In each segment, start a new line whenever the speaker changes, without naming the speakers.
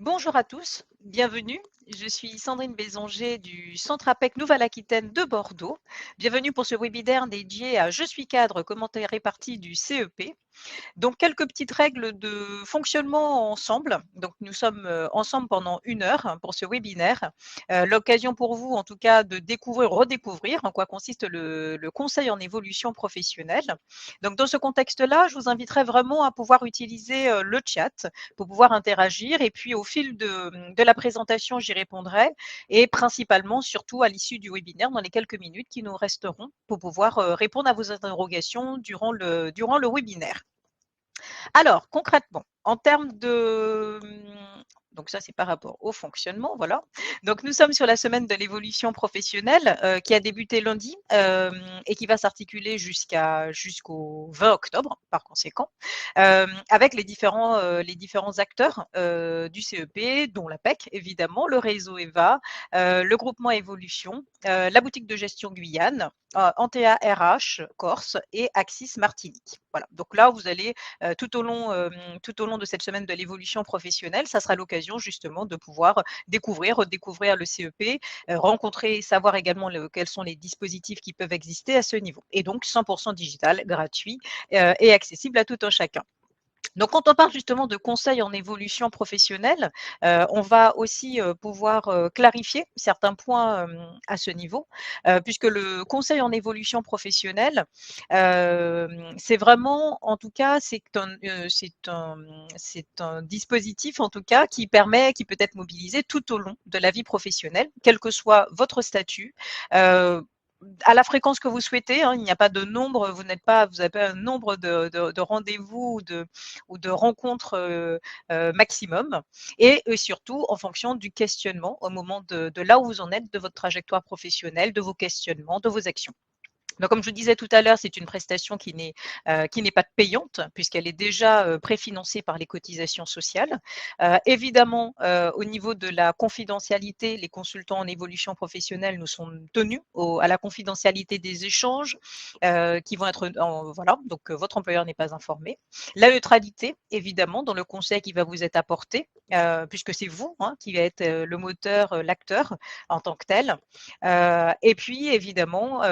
Bonjour à tous, bienvenue. Je suis Sandrine Bézanger du Centre APEC Nouvelle-Aquitaine de Bordeaux. Bienvenue pour ce webinaire dédié à Je suis cadre, commentaire réparti du CEP. Donc, quelques petites règles de fonctionnement ensemble. Donc, nous sommes ensemble pendant 1 heure pour ce webinaire. L'occasion pour vous, en tout cas, de découvrir, redécouvrir en quoi consiste le conseil en évolution professionnelle. Donc, dans ce contexte-là, je vous inviterai vraiment à pouvoir utiliser le chat pour pouvoir interagir. Et puis, au fil de la présentation, j'y répondrai. Et principalement, surtout à l'issue du webinaire, dans les quelques minutes qui nous resteront pour pouvoir répondre à vos interrogations durant le webinaire. Alors, concrètement, en termes de donc ça, c'est par rapport au fonctionnement, voilà. Donc nous sommes sur la semaine de l'évolution professionnelle, qui a débuté lundi, et qui va s'articuler jusqu'au 20 octobre, par conséquent, avec les différents acteurs, du CEP, dont l'APEC évidemment, le réseau EVA, le groupement Évolution, la boutique de gestion Guyane, Antea RH Corse et Axis Martinique. Voilà, donc là, vous allez tout au long de cette semaine de l'évolution professionnelle, ça sera l'occasion justement de pouvoir découvrir, redécouvrir le CEP, rencontrer, savoir également quels sont les dispositifs qui peuvent exister à ce niveau. Et donc 100% digital, gratuit et accessible à tout un chacun. Donc, quand on parle justement de conseils en évolution professionnelle, on va aussi pouvoir clarifier certains points à ce niveau, puisque le conseil en évolution professionnelle, c'est vraiment, en tout cas, c'est un dispositif, en tout cas, qui peut être mobilisé tout au long de la vie professionnelle, quel que soit votre statut. Euh, à la fréquence que vous souhaitez, hein, il n'y a pas de nombre, vous n'avez pas un nombre de rendez-vous ou de rencontres maximum, et surtout en fonction du questionnement au moment de là où vous en êtes, de votre trajectoire professionnelle, de vos questionnements, de vos actions. Donc, comme je vous disais tout à l'heure, c'est une prestation qui n'est pas payante puisqu'elle est déjà préfinancée par les cotisations sociales. Évidemment, au niveau de la confidentialité, les consultants en évolution professionnelle nous sont tenus à la confidentialité des échanges qui vont être voilà. Donc, votre employeur n'est pas informé. La neutralité, évidemment, dans le conseil qui va vous être apporté, puisque c'est vous hein, qui va être le moteur, l'acteur en tant que tel. Et puis, évidemment,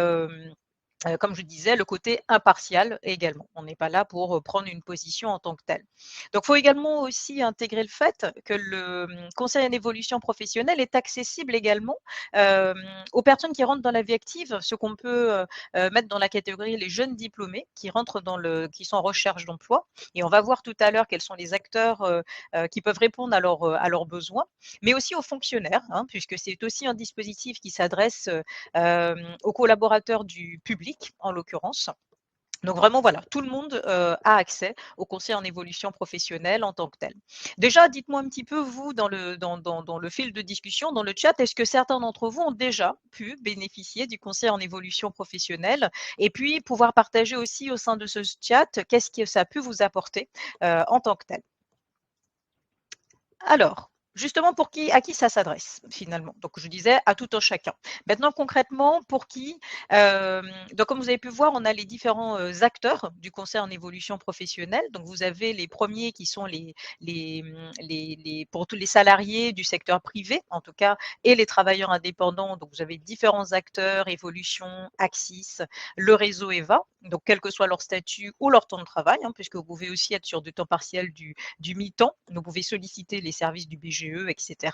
comme je disais, le côté impartial également. On n'est pas là pour prendre une position en tant que telle. Donc, il faut également aussi intégrer le fait que le conseil en évolution professionnelle est accessible également euh, aux personnes qui rentrent dans la vie active, ce qu'on peut mettre dans la catégorie les jeunes diplômés qui sont en recherche d'emploi. Et on va voir tout à l'heure quels sont les acteurs qui peuvent répondre à leurs besoins, mais aussi aux fonctionnaires, hein, puisque c'est aussi un dispositif qui s'adresse aux collaborateurs du public, en l'occurrence. Donc vraiment, voilà, tout le monde a accès au conseil en évolution professionnelle en tant que tel. Déjà, dites-moi un petit peu, vous, dans le fil de discussion, dans le chat, est-ce que certains d'entre vous ont déjà pu bénéficier du conseil en évolution professionnelle et puis pouvoir partager aussi au sein de ce chat, qu'est-ce que ça a pu vous apporter en tant que tel. Alors, justement, à qui ça s'adresse finalement? Donc, je disais à tout un chacun. Maintenant, concrètement, pour qui donc, comme vous avez pu voir, on a les différents acteurs du conseil en évolution professionnelle. Donc, vous avez les premiers qui sont pour tous les salariés du secteur privé, en tout cas, et les travailleurs indépendants. Donc, vous avez différents acteurs, Évolution, Axis, le réseau EVA. Donc, quel que soit leur statut ou leur temps de travail, hein, puisque vous pouvez aussi être sur du temps partiel, du mi-temps. Vous pouvez solliciter les services du BGE, etc.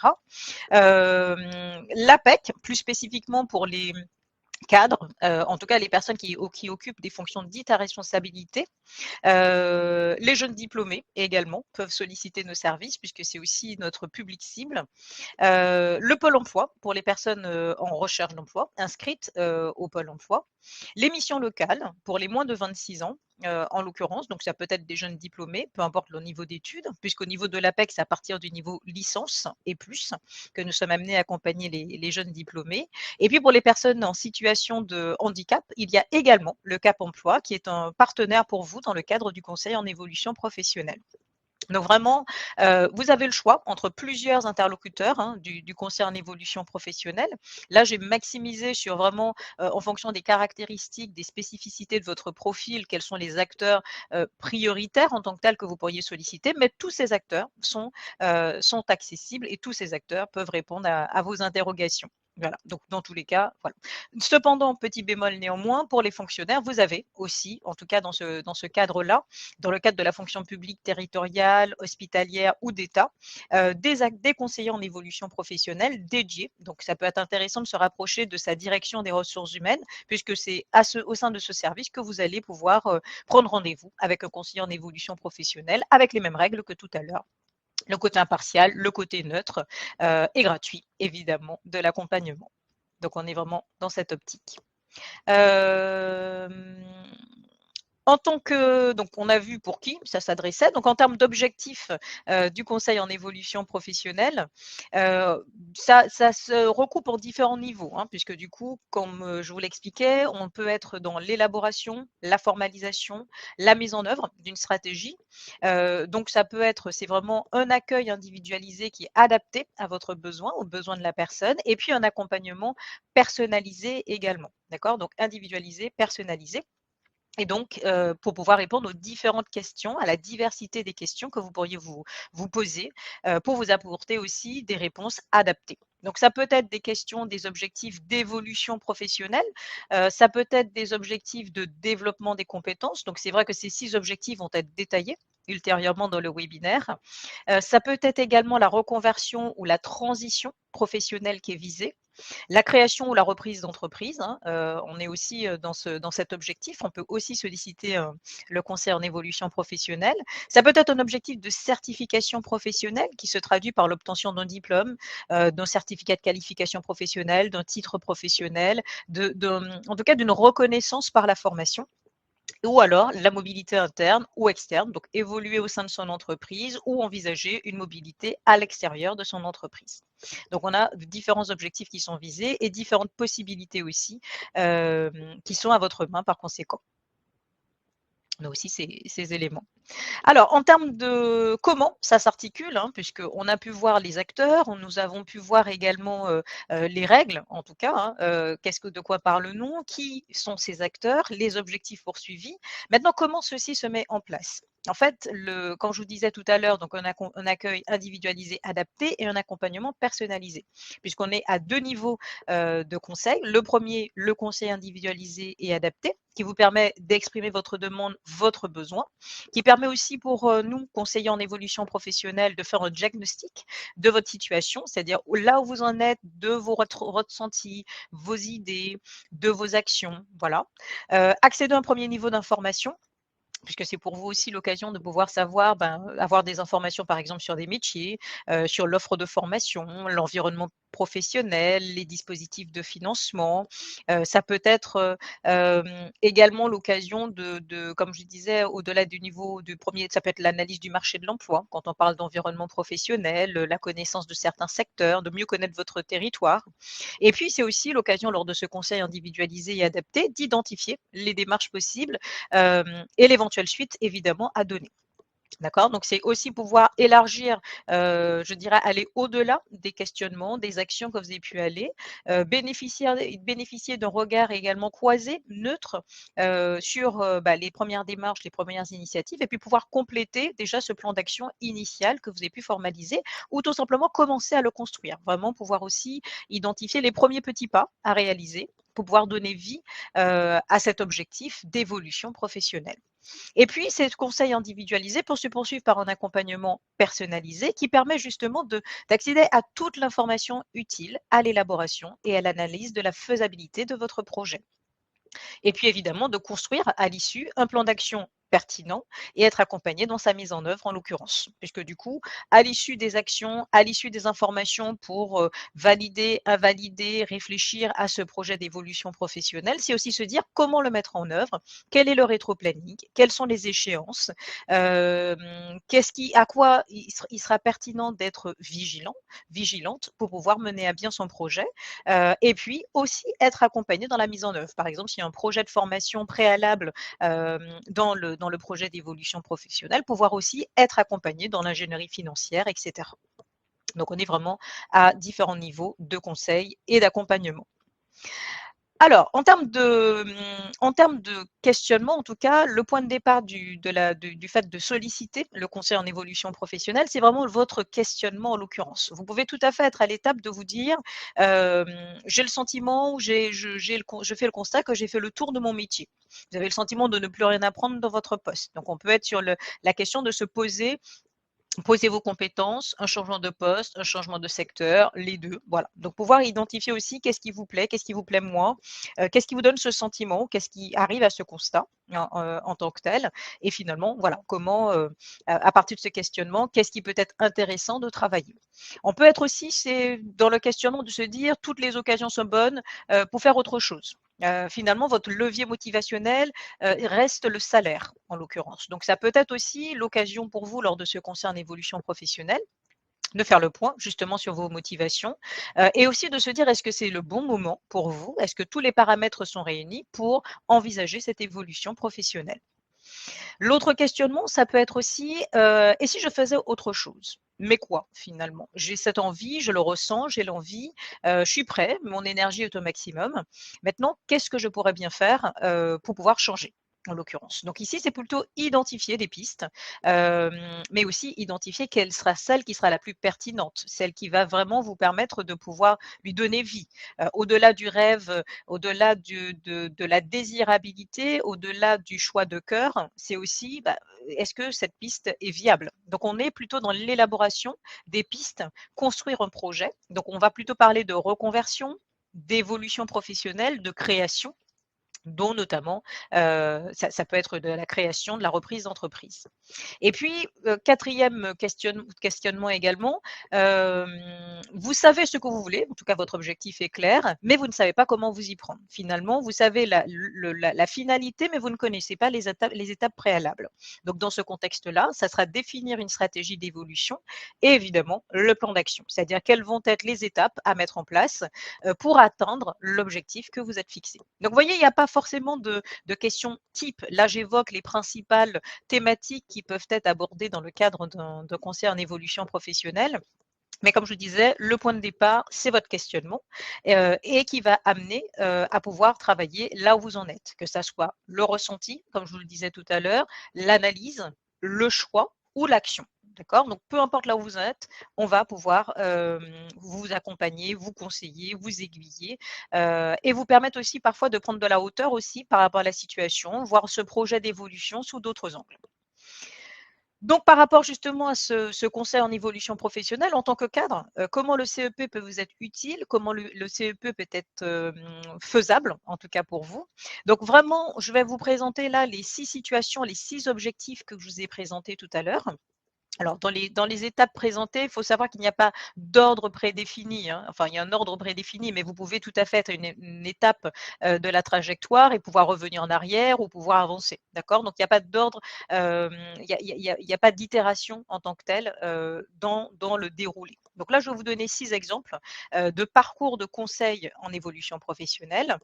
L'APEC, plus spécifiquement pour les cadres, en tout cas les personnes qui occupent des fonctions dites à responsabilité. Les jeunes diplômés également peuvent solliciter nos services puisque c'est aussi notre public cible. Le Pôle emploi pour les personnes en recherche d'emploi inscrites au Pôle emploi. Les missions locales pour les moins de 26 ans, en l'occurrence, donc ça peut être des jeunes diplômés, peu importe leur niveau d'études, puisqu'au niveau de l'APEC, c'est à partir du niveau licence et plus que nous sommes amenés à accompagner les jeunes diplômés. Et puis pour les personnes en situation de handicap, il y a également le Cap Emploi qui est un partenaire pour vous dans le cadre du conseil en évolution professionnelle. Donc vraiment, vous avez le choix entre plusieurs interlocuteurs, hein, du conseil en évolution professionnelle. Là, j'ai maximisé sur vraiment, en fonction des caractéristiques, des spécificités de votre profil, quels sont les acteurs, prioritaires en tant que tels que vous pourriez solliciter. Mais tous ces acteurs sont accessibles et tous ces acteurs peuvent répondre à vos interrogations. Voilà, donc dans tous les cas, voilà. Cependant, petit bémol néanmoins, pour les fonctionnaires, vous avez aussi, en tout cas dans ce cadre-là, dans le cadre de la fonction publique territoriale, hospitalière ou d'État, des conseillers en évolution professionnelle dédiés. Donc, ça peut être intéressant de se rapprocher de sa direction des ressources humaines, puisque c'est au sein de ce service que vous allez pouvoir prendre rendez-vous avec un conseiller en évolution professionnelle, avec les mêmes règles que tout à l'heure. Le côté impartial, le côté neutre et gratuit, évidemment, de l'accompagnement. Donc, on est vraiment dans cette optique. Euh, En tant que, donc on a vu pour qui ça s'adressait. Donc en termes d'objectifs du conseil en évolution professionnelle, ça se recoupe en différents niveaux, hein, puisque du coup, comme je vous l'expliquais, on peut être dans l'élaboration, la formalisation, la mise en œuvre d'une stratégie. Donc ça peut être, c'est vraiment un accueil individualisé qui est adapté à votre besoin, aux besoins de la personne, et puis un accompagnement personnalisé également. D'accord? Donc individualisé, personnalisé. Et donc, pour pouvoir répondre aux différentes questions, à la diversité des questions que vous pourriez vous poser, pour vous apporter aussi des réponses adaptées. Donc ça peut être des questions, des objectifs d'évolution professionnelle, ça peut être des objectifs de développement des compétences. Donc c'est vrai que ces 6 objectifs vont être détaillés ultérieurement dans le webinaire. Ça peut être également la reconversion ou la transition professionnelle qui est visée. La création ou la reprise d'entreprise, hein, on est aussi dans cet objectif. On peut aussi solliciter le conseil en évolution professionnelle. Ça peut être un objectif de certification professionnelle qui se traduit par l'obtention d'un diplôme, d'un certificat de qualification professionnelle, d'un titre professionnel, en tout cas d'une reconnaissance par la formation. Ou alors la mobilité interne ou externe, donc évoluer au sein de son entreprise ou envisager une mobilité à l'extérieur de son entreprise. Donc on a différents objectifs qui sont visés et différentes possibilités aussi qui sont à votre main par conséquent. On a aussi ces éléments. Alors, en termes de comment ça s'articule, hein, puisqu'on a pu voir les acteurs, nous avons pu voir également les règles, en tout cas, hein, de quoi parle-t-on, qui sont ces acteurs, les objectifs poursuivis. Maintenant, comment ceci se met en place? En fait, comme je vous disais tout à l'heure, donc un accueil individualisé adapté et un accompagnement personnalisé, puisqu'on est à 2 niveaux de conseil. Le premier, le conseil individualisé et adapté, qui vous permet d'exprimer votre demande, votre besoin, qui permet aussi pour nous, conseillers en évolution professionnelle, de faire un diagnostic de votre situation, c'est-à-dire là où vous en êtes, de vos ressentis, vos idées, de vos actions, voilà. Accéder à un premier niveau d'information, puisque c'est pour vous aussi l'occasion de pouvoir savoir, avoir des informations par exemple sur des métiers, sur l'offre de formation, l'environnement professionnel, les dispositifs de financement. Ça peut être également l'occasion comme je disais, au-delà du niveau du premier, ça peut être l'analyse du marché de l'emploi, quand on parle d'environnement professionnel, la connaissance de certains secteurs, de mieux connaître votre territoire. Et puis, c'est aussi l'occasion, lors de ce conseil individualisé et adapté, d'identifier les démarches possibles et l'éventuelle suite, évidemment, à donner. D'accord? Donc, c'est aussi pouvoir élargir, je dirais, aller au-delà des questionnements, des actions que vous avez pu aller, bénéficier d'un regard également croisé, neutre, sur les premières démarches, les premières initiatives, et puis pouvoir compléter déjà ce plan d'action initial que vous avez pu formaliser, ou tout simplement commencer à le construire. Vraiment pouvoir aussi identifier les premiers petits pas à réaliser pour pouvoir donner vie à cet objectif d'évolution professionnelle. Et puis, ces conseils individualisés pour se poursuivre par un accompagnement personnalisé qui permet justement d'accéder à toute l'information utile à l'élaboration et à l'analyse de la faisabilité de votre projet. Et puis évidemment, de construire à l'issue un plan d'action pertinent et être accompagné dans sa mise en œuvre en l'occurrence. Puisque du coup, à l'issue des actions, à l'issue des informations pour valider, invalider, réfléchir à ce projet d'évolution professionnelle, c'est aussi se dire comment le mettre en œuvre, quel est le rétro-planning, quelles sont les échéances, à quoi il sera pertinent d'être vigilant, vigilante pour pouvoir mener à bien son projet, et puis aussi être accompagné dans la mise en œuvre. Par exemple, s'il y a un projet de formation préalable dans dans le projet d'évolution professionnelle, pouvoir aussi être accompagné dans l'ingénierie financière, etc. Donc, on est vraiment à différents niveaux de conseil et d'accompagnement. Alors, en termes de questionnement, en tout cas, le point de départ du fait de solliciter le conseil en évolution professionnelle, c'est vraiment votre questionnement en l'occurrence. Vous pouvez tout à fait être à l'étape de vous dire, j'ai le sentiment ou je fais le constat que j'ai fait le tour de mon métier. Vous avez le sentiment de ne plus rien apprendre dans votre poste. Donc, on peut être sur la question de se poser. Posez vos compétences, un changement de poste, un changement de secteur, les 2, voilà. Donc pouvoir identifier aussi qu'est-ce qui vous plaît moins, qu'est-ce qui vous donne ce sentiment, qu'est-ce qui arrive à ce constat en tant que tel et finalement, voilà, comment, à partir de ce questionnement, qu'est-ce qui peut être intéressant de travailler? On peut être aussi, c'est dans le questionnement de se dire: «Toutes les occasions sont bonnes, pour faire autre chose». Finalement, votre levier motivationnel, reste le salaire, en l'occurrence. Donc ça peut être aussi l'occasion pour vous, lors de ce conseil en évolution professionnelle, de faire le point justement sur vos motivations, et aussi de se dire: «Est-ce que c'est le bon moment pour vous? Est-ce que tous les paramètres sont réunis pour envisager cette évolution professionnelle?» L'autre questionnement, ça peut être aussi, «Et si je faisais autre chose?» Mais quoi finalement? J'ai cette envie, je le ressens, j'ai l'envie, je suis prêt, mon énergie est au maximum. Maintenant, qu'est-ce que je pourrais bien faire, pour pouvoir changer? En l'occurrence. Donc ici, c'est plutôt identifier des pistes, mais aussi identifier quelle sera celle qui sera la plus pertinente, celle qui va vraiment vous permettre de pouvoir lui donner vie. Au-delà du rêve, au-delà de la désirabilité, au-delà du choix de cœur, c'est aussi, bah, est-ce que cette piste est viable? Donc on est plutôt dans l'élaboration des pistes, construire un projet. Donc on va plutôt parler de reconversion, d'évolution professionnelle, de création, dont notamment, ça peut être de la création, de la reprise d'entreprise. Et puis, 4e questionnement également, vous savez ce que vous voulez, en tout cas votre objectif est clair, mais vous ne savez pas comment vous y prendre. Finalement, vous savez la finalité, mais vous ne connaissez pas les étapes préalables. Donc dans ce contexte-là, ça sera définir une stratégie d'évolution et évidemment le plan d'action. C'est-à-dire quelles vont être les étapes à mettre en place, pour atteindre l'objectif que vous êtes fixé. Donc vous voyez, il n'y a pas forcément de questions type. Là, j'évoque les principales thématiques qui peuvent être abordées dans le cadre d'un conseil en évolution professionnelle. Mais comme je disais, le point de départ, c'est votre questionnement et qui va amener à pouvoir travailler là où vous en êtes, que ça soit le ressenti, comme je vous le disais tout à l'heure, l'analyse, le choix ou l'action. D'accord? Donc, peu importe là où vous en êtes, on va pouvoir vous accompagner, vous conseiller, vous aiguiller et vous permettre aussi parfois de prendre de la hauteur aussi par rapport à la situation, voir ce projet d'évolution sous d'autres angles. Donc par rapport justement à ce conseil en évolution professionnelle, en tant que cadre, comment le CEP peut vous être utile? Comment le CEP peut être, faisable, en tout cas pour vous? Donc vraiment, je vais vous présenter là les 6 situations, les 6 objectifs que je vous ai présentés tout à l'heure. Alors dans les étapes présentées, il faut savoir qu'il n'y a pas d'ordre prédéfini, hein. Enfin, il y a un ordre prédéfini, mais vous pouvez tout à fait être une étape, de la trajectoire et pouvoir revenir en arrière ou pouvoir avancer, d'accord? Donc il n'y a pas d'ordre, il y a pas d'itération en tant que telle, dans le déroulé. Donc là, je vais vous donner 6 exemples, de parcours de conseil en évolution professionnelle,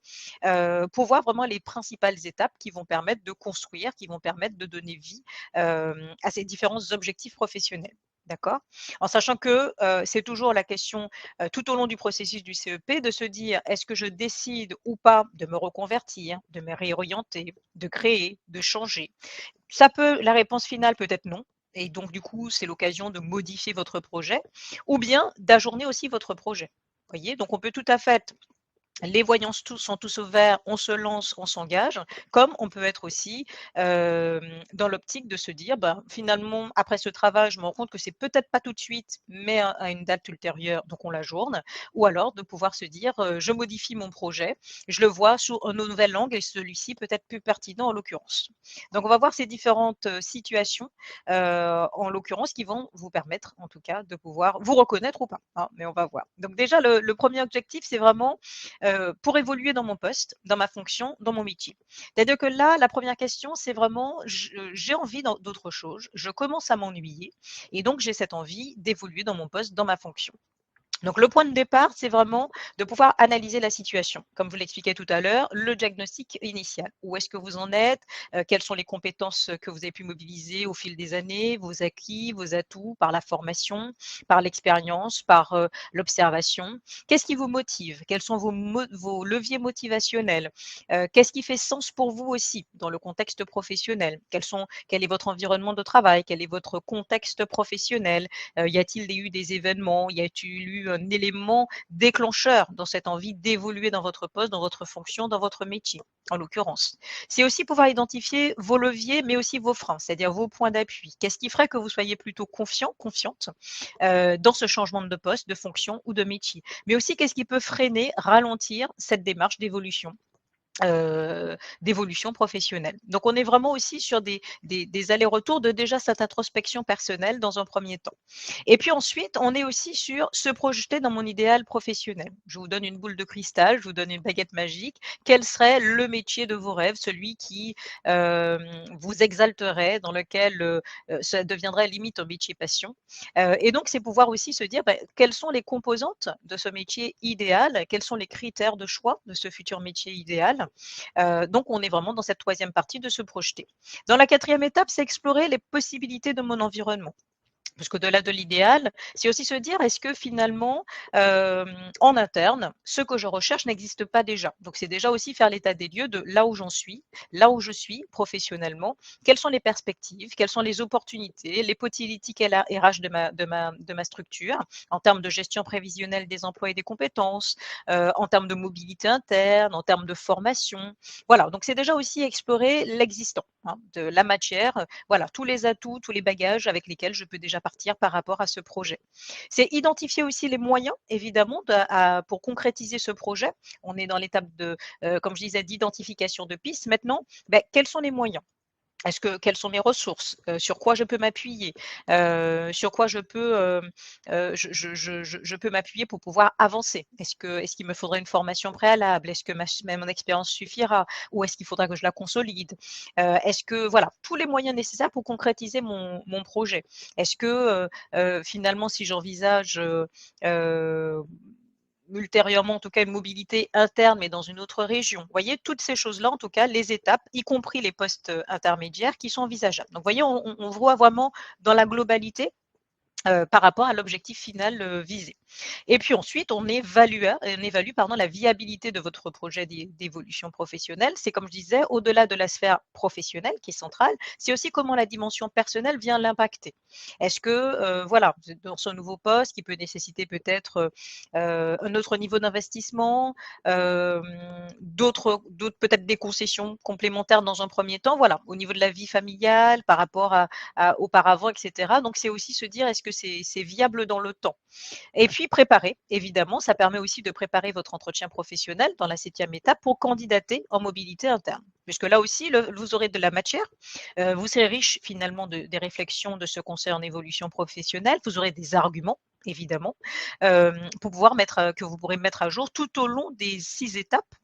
pour voir vraiment les principales étapes qui vont permettre de construire, qui vont permettre de donner vie à ces différents objectifs professionnels. D'accord? En sachant que c'est toujours la question tout au long du processus du CEP de se dire est-ce que je décide ou pas de me reconvertir, de me réorienter, de créer, de changer. La réponse finale peut être non. Et donc, du coup, c'est l'occasion de modifier votre projet ou bien d'ajourner aussi votre projet. Voyez, donc on peut tout à fait les voyants sont tous au vert, on se lance, on s'engage, comme on peut être aussi dans l'optique de se dire, ben, finalement, après ce travail, je me rends compte que c'est peut-être pas tout de suite, mais à une date ultérieure, donc on l'ajourne. Ou alors de pouvoir se dire, je modifie mon projet, je le vois sous un nouvel angle et celui-ci peut être plus pertinent en l'occurrence. Donc on va voir ces différentes situations, en l'occurrence, qui vont vous permettre, en tout cas, de pouvoir vous reconnaître ou pas, hein, mais on va voir. Donc déjà, le premier objectif, c'est vraiment pour évoluer dans mon poste, dans ma fonction, dans mon métier. C'est-à-dire que là, la première question, c'est vraiment, j'ai envie d'autre chose, je commence à m'ennuyer et donc j'ai cette envie d'évoluer dans mon poste, dans ma fonction. Donc le point de départ, c'est vraiment de pouvoir analyser la situation. Comme vous l'expliquais tout à l'heure, le diagnostic initial. Où est-ce que vous en êtes? Quelles sont les compétences que vous avez pu mobiliser au fil des années, vos acquis, vos atouts, par la formation, par l'expérience, par l'observation? Qu'est-ce qui vous motive? Quels sont vos leviers motivationnels? Qu'est-ce qui fait sens pour vous aussi dans le contexte professionnel? Quel est votre environnement de travail? Quel est votre contexte professionnel? Y a-t-il eu des événements? Y a-t-il eu un élément déclencheur dans cette envie d'évoluer dans votre poste, dans votre fonction, dans votre métier, en l'occurrence? C'est aussi pouvoir identifier vos leviers, mais aussi vos freins, c'est-à-dire vos points d'appui. Qu'est-ce qui ferait que vous soyez plutôt confiant, confiante dans ce changement de poste, de fonction ou de métier? Mais aussi, qu'est-ce qui peut freiner, ralentir cette démarche d'évolution professionnelle. Donc on est vraiment aussi sur des allers-retours de déjà cette introspection personnelle dans un premier temps. Et puis ensuite, on est aussi sur se projeter dans mon idéal professionnel. Je vous donne une boule de cristal, je vous donne une baguette magique. Quel serait le métier de vos rêves, celui qui vous exalterait, dans lequel ça deviendrait limite un métier passion? Et donc, c'est pouvoir aussi se dire quelles sont les composantes de ce métier idéal, quels sont les critères de choix de ce futur métier idéal. Donc, on est vraiment dans cette troisième partie de se projeter. Dans la quatrième étape, c'est explorer les possibilités de mon environnement. Parce qu'au-delà de l'idéal, c'est aussi se dire, est-ce que finalement, en interne, ce que je recherche n'existe pas déjà? Donc c'est déjà aussi faire l'état des lieux de là où j'en suis, là où je suis professionnellement, quelles sont les perspectives, quelles sont les opportunités, les politiques RH de ma structure, en termes de gestion prévisionnelle des emplois et des compétences, en termes de mobilité interne, en termes de formation. Voilà, donc c'est déjà aussi explorer l'existant, hein, de la matière, voilà, tous les atouts, tous les bagages avec lesquels je peux déjà partir par rapport à ce projet. C'est identifier aussi les moyens, évidemment, pour concrétiser ce projet. On est dans l'étape de, comme je disais, d'identification de pistes. Maintenant, quels sont les moyens? Quelles sont mes ressources? Sur quoi je peux m'appuyer? Sur quoi je peux m'appuyer pour pouvoir avancer? Est-ce qu'il me faudrait une formation préalable? Est-ce que mon expérience suffira? Ou est-ce qu'il faudra que je la consolide? Est-ce que voilà, tous les moyens nécessaires pour concrétiser mon projet. Est-ce que, finalement, si j'envisage, ultérieurement, en tout cas, une mobilité interne, mais dans une autre région. Vous voyez, toutes ces choses-là, en tout cas, les étapes, y compris les postes intermédiaires qui sont envisageables. Donc, vous voyez, on voit vraiment dans la globalité par rapport à l'objectif final visé. Et puis ensuite, on évalue pardon, la viabilité de votre projet d'évolution professionnelle. C'est comme je disais, au-delà de la sphère professionnelle qui est centrale, c'est aussi comment la dimension personnelle vient l'impacter. Est-ce que, voilà, vous êtes dans ce nouveau poste qui peut nécessiter peut-être un autre niveau d'investissement, d'autres peut-être des concessions complémentaires dans un premier temps, voilà, au niveau de la vie familiale, par rapport auparavant, etc. Donc, c'est aussi se dire, est-ce que c'est viable dans le temps? Et puis préparer, évidemment, ça permet aussi de préparer votre entretien professionnel dans la 7e étape pour candidater en mobilité interne. Puisque là aussi, vous aurez de la matière, vous serez riche finalement des réflexions de ce conseil en évolution professionnelle, vous aurez des arguments, évidemment, pour pouvoir que vous pourrez mettre à jour tout au long des 6 étapes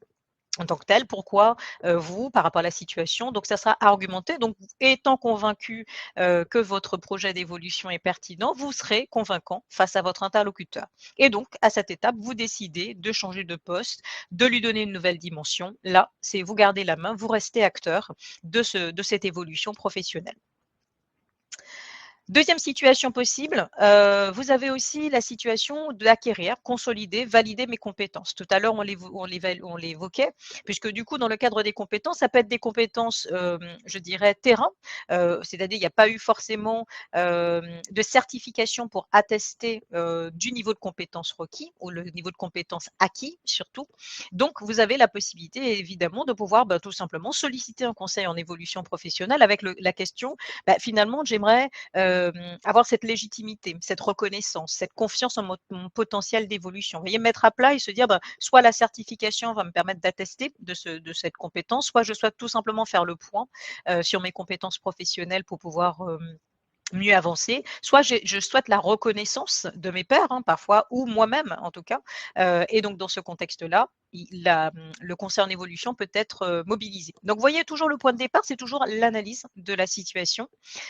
en tant que tel, pourquoi vous, par rapport à la situation, donc ça sera argumenté. Donc, étant convaincu que votre projet d'évolution est pertinent, vous serez convaincant face à votre interlocuteur. Et donc, à cette étape, vous décidez de changer de poste, de lui donner une nouvelle dimension. Là, c'est vous gardez la main, vous restez acteur de cette évolution professionnelle. Deuxième situation possible, vous avez aussi la situation d'acquérir, consolider, valider mes compétences. Tout à l'heure, on l'évoquait, puisque du coup, dans le cadre des compétences, ça peut être des compétences, je dirais terrain, c'est-à-dire il n'y a pas eu forcément, de certification pour attester, du niveau de compétences requis ou le niveau de compétences acquis surtout. Donc vous avez la possibilité évidemment de pouvoir, tout simplement solliciter un conseil en évolution professionnelle avec la question: «Finalement, j'aimerais avoir cette légitimité, cette reconnaissance, cette confiance en mon potentiel d'évolution. Vous voyez, mettre à plat et se dire, soit la certification va me permettre d'attester de cette compétence, soit je souhaite tout simplement faire le point sur mes compétences professionnelles pour pouvoir mieux avancer, soit je souhaite la reconnaissance de mes pairs, hein, parfois, ou moi-même en tout cas. Et donc dans ce contexte-là, le conseil en évolution peut être mobilisé. Donc, vous voyez toujours le point de départ, c'est toujours l'analyse de la situation.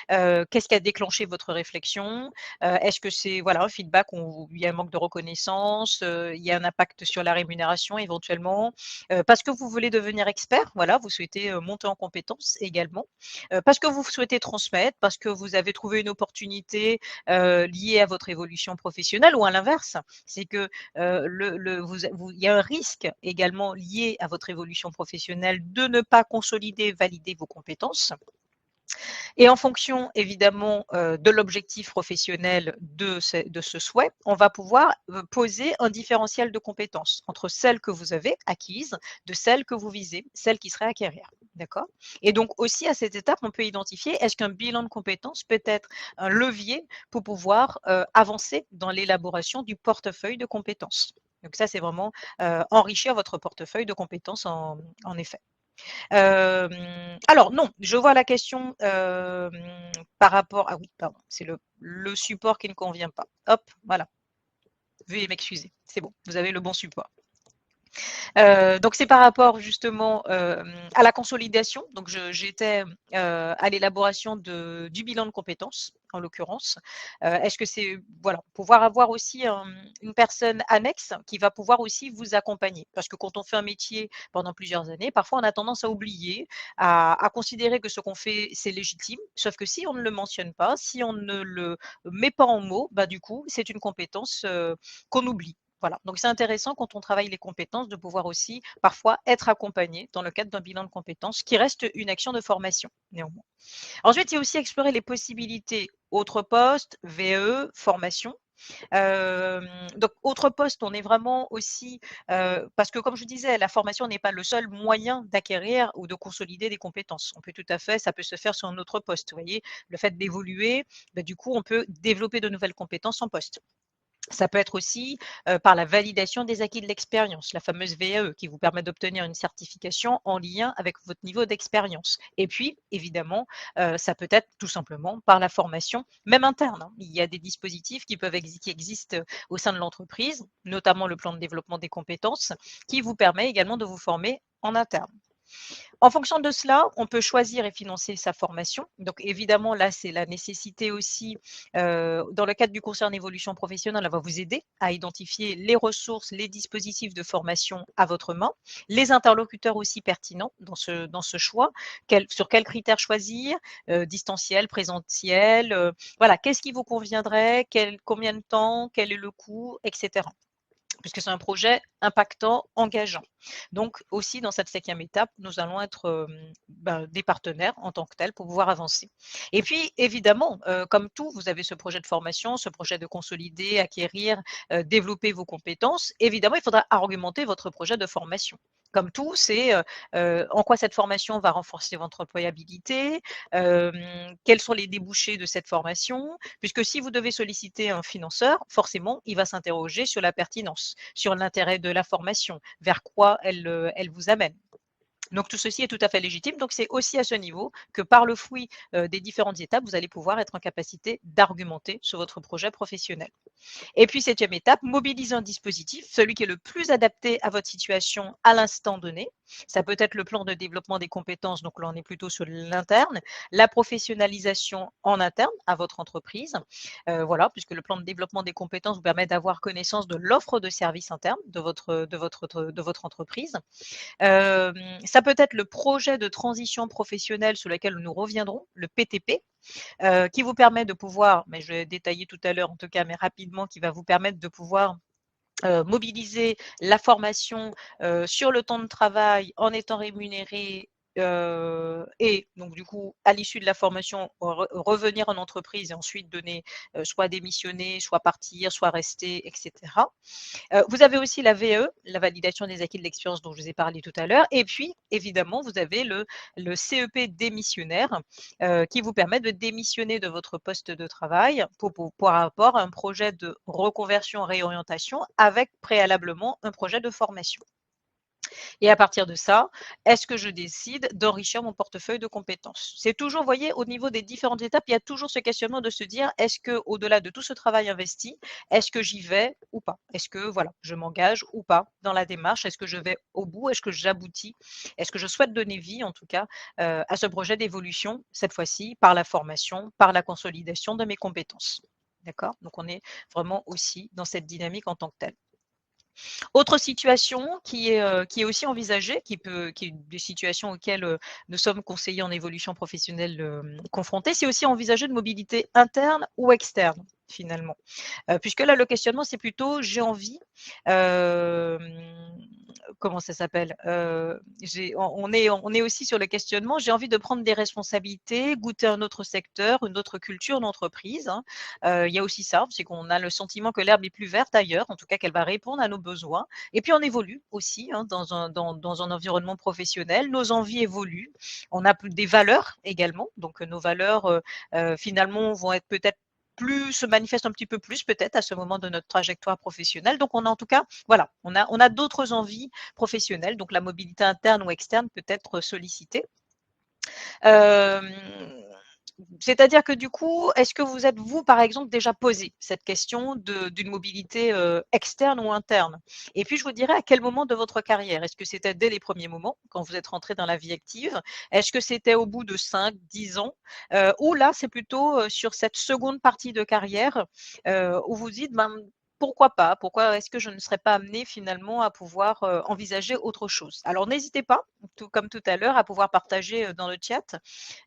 Qu'est-ce qui a déclenché votre réflexion? Est-ce que c'est voilà, un feedback où il y a un manque de reconnaissance, il y a un impact sur la rémunération éventuellement, parce que vous voulez devenir expert, voilà, vous souhaitez monter en compétences également, parce que vous souhaitez transmettre, parce que vous avez trouvé une opportunité liée à votre évolution professionnelle ou à l'inverse, c'est que il y a un risque également lié à votre évolution professionnelle de ne pas consolider, valider vos compétences. Et en fonction évidemment de l'objectif professionnel de ce souhait, on va pouvoir poser un différentiel de compétences entre celles que vous avez acquises, de celles que vous visez, celles qui seraient à acquérir. D'accord? Et donc aussi à cette étape, on peut identifier est-ce qu'un bilan de compétences peut être un levier pour pouvoir avancer dans l'élaboration du portefeuille de compétences. Donc ça, c'est vraiment enrichir votre portefeuille de compétences en effet. Alors non, je vois la question par rapport. Ah oui, pardon, c'est le support qui ne convient pas. Hop, voilà. Veuillez m'excuser. C'est bon, vous avez le bon support. Donc c'est par rapport justement à la consolidation. Donc j'étais à l'élaboration du bilan de compétences en l'occurrence. Est-ce que c'est voilà pouvoir avoir aussi une personne annexe qui va pouvoir aussi vous accompagner parce que quand on fait un métier pendant plusieurs années, parfois on a tendance à oublier, à considérer que ce qu'on fait c'est légitime. Sauf que si on ne le mentionne pas, si on ne le met pas en mots, bah du coup c'est une compétence qu'on oublie. Voilà, donc c'est intéressant quand on travaille les compétences de pouvoir aussi parfois être accompagné dans le cadre d'un bilan de compétences qui reste une action de formation néanmoins. Ensuite, il y a aussi explorer les possibilités autres postes, VE, formation. Donc autre poste, on est vraiment aussi parce que comme je disais, la formation n'est pas le seul moyen d'acquérir ou de consolider des compétences. On peut tout à fait, ça peut se faire sur un autre poste. Vous voyez, le fait d'évoluer, bah, du coup, on peut développer de nouvelles compétences en poste. Ça peut être aussi par la validation des acquis de l'expérience, la fameuse VAE qui vous permet d'obtenir une certification en lien avec votre niveau d'expérience. Et puis, évidemment, ça peut être tout simplement par la formation, même interne, hein. Il y a des dispositifs qui existent au sein de l'entreprise, notamment le plan de développement des compétences, qui vous permet également de vous former en interne. En fonction de cela, on peut choisir et financer sa formation. Donc évidemment, là, c'est la nécessité aussi, dans le cadre du conseil en évolution professionnelle, elle va vous aider à identifier les ressources, les dispositifs de formation à votre main, les interlocuteurs aussi pertinents dans ce choix, sur quels critères choisir, distanciel, présentiel, voilà, qu'est-ce qui vous conviendrait, combien de temps, quel est le coût, etc. Puisque c'est un projet impactant, engageant. Donc aussi dans cette 5e étape, nous allons être des partenaires en tant que tels pour pouvoir avancer. Et puis évidemment, comme tout, vous avez ce projet de formation, ce projet de consolider, acquérir, développer vos compétences. Évidemment, il faudra argumenter votre projet de formation. Comme tout, c'est en quoi cette formation va renforcer votre employabilité, quels sont les débouchés de cette formation, puisque si vous devez solliciter un financeur, forcément, il va s'interroger sur la pertinence, sur l'intérêt de la formation, vers quoi elle vous amène. Donc tout ceci est tout à fait légitime. Donc c'est aussi à ce niveau que par le fruit des différentes étapes, vous allez pouvoir être en capacité d'argumenter sur votre projet professionnel. Et puis 7e étape, mobiliser un dispositif, celui qui est le plus adapté à votre situation à l'instant donné. Ça peut être le plan de développement des compétences, donc là on est plutôt sur l'interne, la professionnalisation en interne à votre entreprise, voilà, puisque le plan de développement des compétences vous permet d'avoir connaissance de l'offre de services interne de votre entreprise. Ça peut être le projet de transition professionnelle sur lequel nous reviendrons, le PTP, qui vous permet de pouvoir, mais je vais détailler tout à l'heure en tout cas, mais rapidement, qui va vous permettre de pouvoir mobiliser la formation sur le temps de travail en étant rémunéré et donc du coup, à l'issue de la formation, revenir en entreprise et ensuite donner, soit démissionner, soit partir, soit rester, etc. Vous avez aussi la VE, la validation des acquis de l'expérience dont je vous ai parlé tout à l'heure. Et puis, évidemment, vous avez le CEP démissionnaire qui vous permet de démissionner de votre poste de travail pour rapport à un projet de reconversion, réorientation avec préalablement un projet de formation. Et à partir de ça, est-ce que je décide d'enrichir mon portefeuille de compétences? C'est toujours, vous voyez, au niveau des différentes étapes, il y a toujours ce questionnement de se dire, est-ce que, au-delà de tout ce travail investi, est-ce que j'y vais ou pas? Est-ce que, voilà, je m'engage ou pas dans la démarche? Est-ce que je vais au bout? Est-ce que j'aboutis? Est-ce que je souhaite donner vie, en tout cas, à ce projet d'évolution, cette fois-ci, par la formation, par la consolidation de mes compétences? D'accord? Donc on est vraiment aussi dans cette dynamique en tant que telle. Autre situation qui est aussi envisagée, qui est des situations auxquelles, nous sommes conseillers en évolution professionnelle, confrontés, c'est aussi envisager de mobilité interne ou externe, finalement. Puisque là, le questionnement, c'est plutôt: j'ai envie, hem, comment ça s'appelle? J'ai on est aussi sur le questionnement: j'ai envie de prendre des responsabilités, goûter un autre secteur, une autre culture d'entreprise, hein. Il y a aussi ça, c'est qu'on a le sentiment que l'herbe est plus verte ailleurs, en tout cas qu'elle va répondre à nos besoins. Et puis on évolue aussi, hein, dans un environnement professionnel. Nos envies évoluent. On a des valeurs également. Donc nos valeurs, finalement, vont être peut-être plus se manifestent un petit peu plus peut-être à ce moment de notre trajectoire professionnelle. Donc on a en tout cas, voilà, on a d'autres envies professionnelles. Donc la mobilité interne ou externe peut être sollicitée. Hem, C'est-à-dire que du coup, est-ce que vous êtes, vous, par exemple, déjà posé cette question d'une mobilité, externe ou interne? Et puis je vous dirais à quel moment de votre carrière? Est-ce que c'était dès les premiers moments, quand vous êtes rentré dans la vie active? Est-ce que c'était au bout de 5, 10 ans? Ou là, c'est plutôt, sur cette seconde partie de carrière, où vous dites: «Ben, pourquoi pas? Pourquoi est-ce que je ne serais pas amené finalement à pouvoir, envisager autre chose?» Alors n'hésitez pas, tout comme tout à l'heure, à pouvoir partager, dans le chat.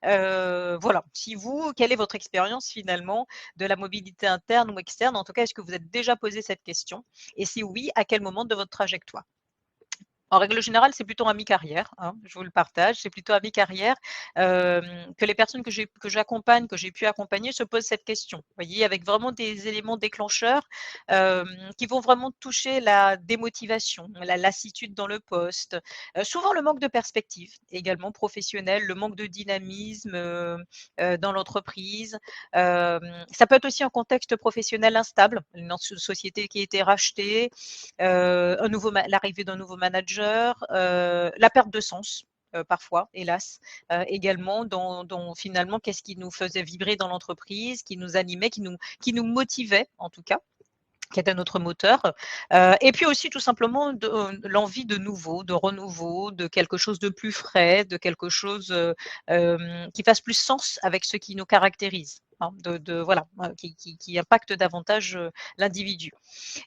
Voilà, si vous, quelle est votre expérience finalement de la mobilité interne ou externe? En tout cas, est-ce que vous êtes déjà posé cette question? Et si oui, à quel moment de votre trajectoire? En règle générale, c'est plutôt à mi-carrière, hein, je vous le partage, c'est plutôt à mi-carrière, que les personnes que j'accompagne, que j'ai pu accompagner se posent cette question. Vous voyez? Avec vraiment des éléments déclencheurs, qui vont vraiment toucher la démotivation, la lassitude dans le poste, souvent le manque de perspective également professionnelle, le manque de dynamisme, dans l'entreprise. Ça peut être aussi un contexte professionnel instable, une société qui a été rachetée, l'arrivée d'un nouveau manager, la perte de sens, parfois, hélas, également dans finalement qu'est-ce qui nous faisait vibrer dans l'entreprise, qui nous animait, qui nous motivait en tout cas, qui était notre moteur, et puis aussi tout simplement l'envie de nouveau, de renouveau, de quelque chose de plus frais, de quelque chose, qui fasse plus sens avec ce qui nous caractérise, hein, voilà, qui impacte davantage, l'individu.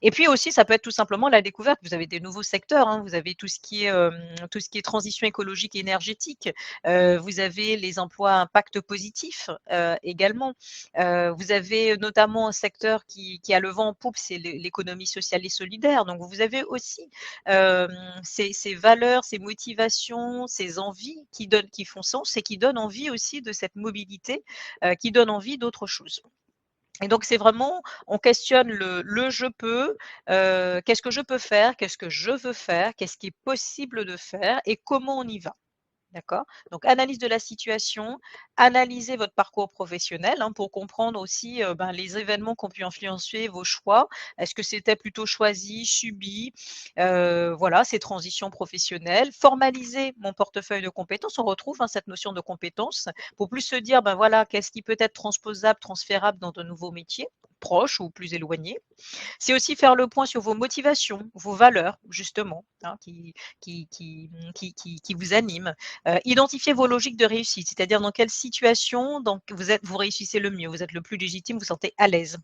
Et puis aussi, ça peut être tout simplement la découverte. Vous avez des nouveaux secteurs, hein, vous avez tout ce qui est transition écologique et énergétique, vous avez les emplois à impact positif, également. Vous avez notamment un secteur qui a le vent en poupe, c'est l'économie sociale et solidaire. Donc vous avez aussi, hem, ces valeurs, ces motivations, ces envies qui font sens et qui donnent envie aussi de cette mobilité, qui donnent envie d'autre chose. Et donc c'est vraiment, on questionne le «je peux», qu'est-ce que je peux faire? Qu'est-ce que je veux faire? Qu'est-ce qui est possible de faire et comment on y va? D'accord? Donc analyse de la situation, analysez votre parcours professionnel, hein, pour comprendre aussi, ben, les événements qui ont pu influencer vos choix. Est-ce que c'était plutôt choisi, subi? Voilà, ces transitions professionnelles. Formaliser mon portefeuille de compétences, on retrouve, hein, cette notion de compétences pour plus se dire: «Ben, voilà, qu'est-ce qui peut être transposable, transférable dans de nouveaux métiers?» proches ou plus éloignés. C'est aussi faire le point sur vos motivations, vos valeurs justement, hein, qui vous animent. Identifier vos logiques de réussite, c'est-à-dire dans quelle situation donc vous réussissez le mieux, vous êtes le plus légitime, vous vous sentez à l'aise.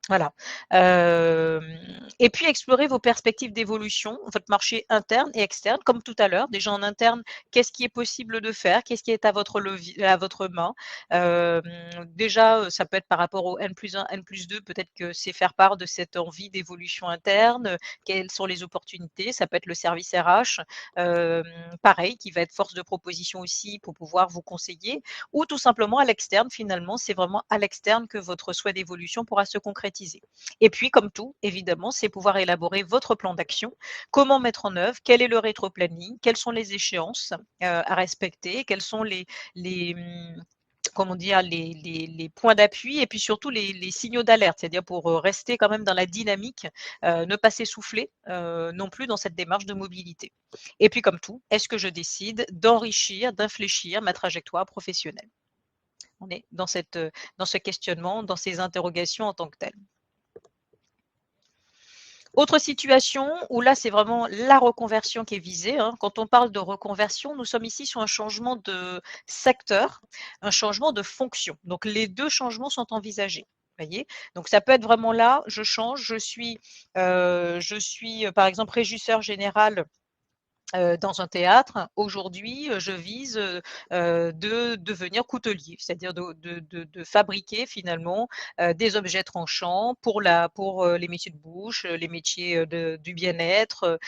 Voilà, et puis explorer vos perspectives d'évolution, votre marché interne et externe, comme tout à l'heure. Déjà en interne, qu'est-ce qui est possible de faire? Qu'est-ce qui est à votre main? Hem, Déjà, ça peut être par rapport au N+1, N+2, peut-être que c'est faire part de cette envie d'évolution interne, quelles sont les opportunités? Ça peut être le service RH, hem, pareil, qui va être force de proposition aussi pour pouvoir vous conseiller ou tout simplement à l'externe finalement, c'est vraiment à l'externe que votre souhait d'évolution pourra se concrétiser. Et puis comme tout, évidemment, c'est pouvoir élaborer votre plan d'action. Comment mettre en œuvre? Quel est le rétro-planning? Quelles sont les échéances, à respecter? Quels sont les, mmh comment dire, les points d'appui et puis surtout les signaux d'alerte, c'est-à-dire pour rester quand même dans la dynamique, ne pas s'essouffler non plus dans cette démarche de mobilité. Et puis comme tout, est-ce que je décide d'enrichir, d'infléchir ma trajectoire professionnelle? On est dans dans ce questionnement, dans ces interrogations en tant que telles. Autre situation où là, c'est vraiment la reconversion qui est visée, hein. Quand on parle de reconversion, nous sommes ici sur un changement de secteur, un changement de fonction. Donc les 2 changements sont envisagés, voyez? Donc ça peut être vraiment là, je change, je suis, par exemple régisseur général dans un théâtre. Aujourd'hui, je vise, de devenir coutelier, c'est-à-dire de fabriquer finalement, des objets tranchants pour les métiers de bouche, les métiers, du bien-être,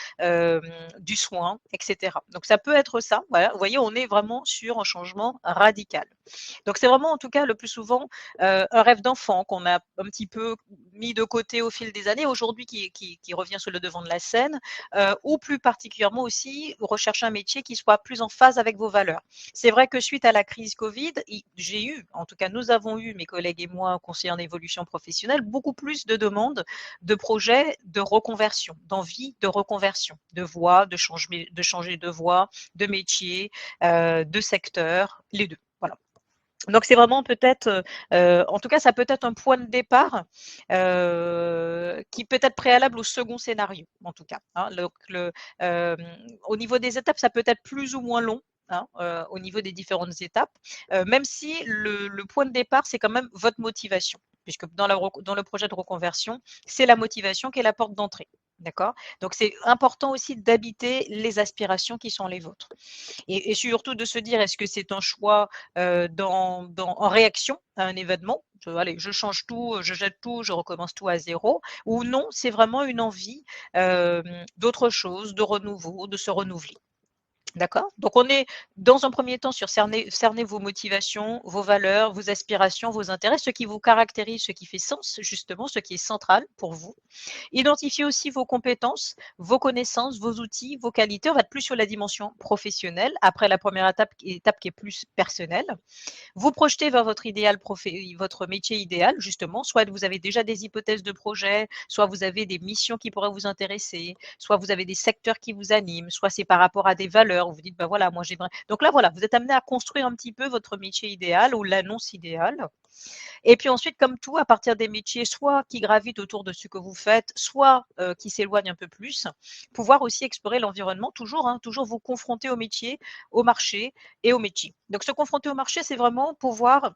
du soin et cetera. Donc ça peut être ça, voilà. Vous voyez, on est vraiment sur un changement radical. Donc c'est vraiment en tout cas le plus souvent, un rêve d'enfant qu'on a un petit peu mis de côté au fil des années, aujourd'hui qui revient sur le devant de la scène, ou plus particulièrement aussi rechercher un métier qui soit plus en phase avec vos valeurs. C'est vrai que suite à la crise Covid, j'ai eu, en tout cas nous avons eu, mes collègues et moi, conseillers en évolution professionnelle, beaucoup plus de demandes de projets de reconversion, d'envie de reconversion, de voie, de changer de voie, de métier, de secteur, les 2. Voilà. Donc c'est vraiment peut-être, en tout cas, ça peut être un point de départ, qui peut être préalable au second scénario, en tout cas, hein. Hem, Au niveau des étapes, ça peut être plus ou moins long, hein, au niveau des différentes étapes, même si le point de départ, c'est quand même votre motivation, puisque dans le projet de reconversion, c'est la motivation qui est la porte d'entrée, d'accord? Donc c'est important aussi d'habiter les aspirations qui sont les vôtres. Et surtout de se dire, est-ce que c'est un choix en réaction à un événement? Allez, je change tout, je jette tout, je recommence tout à zéro, ou non, c'est vraiment une envie d'autre chose, de renouveau, de se renouveler. D'accord? Donc on est dans un premier temps sur cerner vos motivations, vos valeurs, vos aspirations, vos intérêts, ce qui vous caractérise, ce qui fait sens justement, ce qui est central pour vous. Identifiez aussi vos compétences, vos connaissances, vos outils, vos qualités. On va être plus sur la dimension professionnelle, après la première étape qui est plus personnelle. Vous projetez vers votre métier idéal, justement. Soit vous avez déjà des hypothèses de projet, soit vous avez des missions qui pourraient vous intéresser, soit vous avez des secteurs qui vous animent, soit c'est par rapport à des valeurs où vous dites, ben voilà, moi j'aimerais. Donc là, voilà, vous êtes amené à construire un petit peu votre métier idéal ou l'annonce idéale. Et puis ensuite, comme tout, à partir des métiers, soit qui gravitent autour de ce que vous faites, soit qui s'éloignent un peu plus, pouvoir aussi explorer l'environnement, toujours, hein, toujours vous confronter au métier, au marché et au métier. Donc se confronter au marché, c'est vraiment pouvoir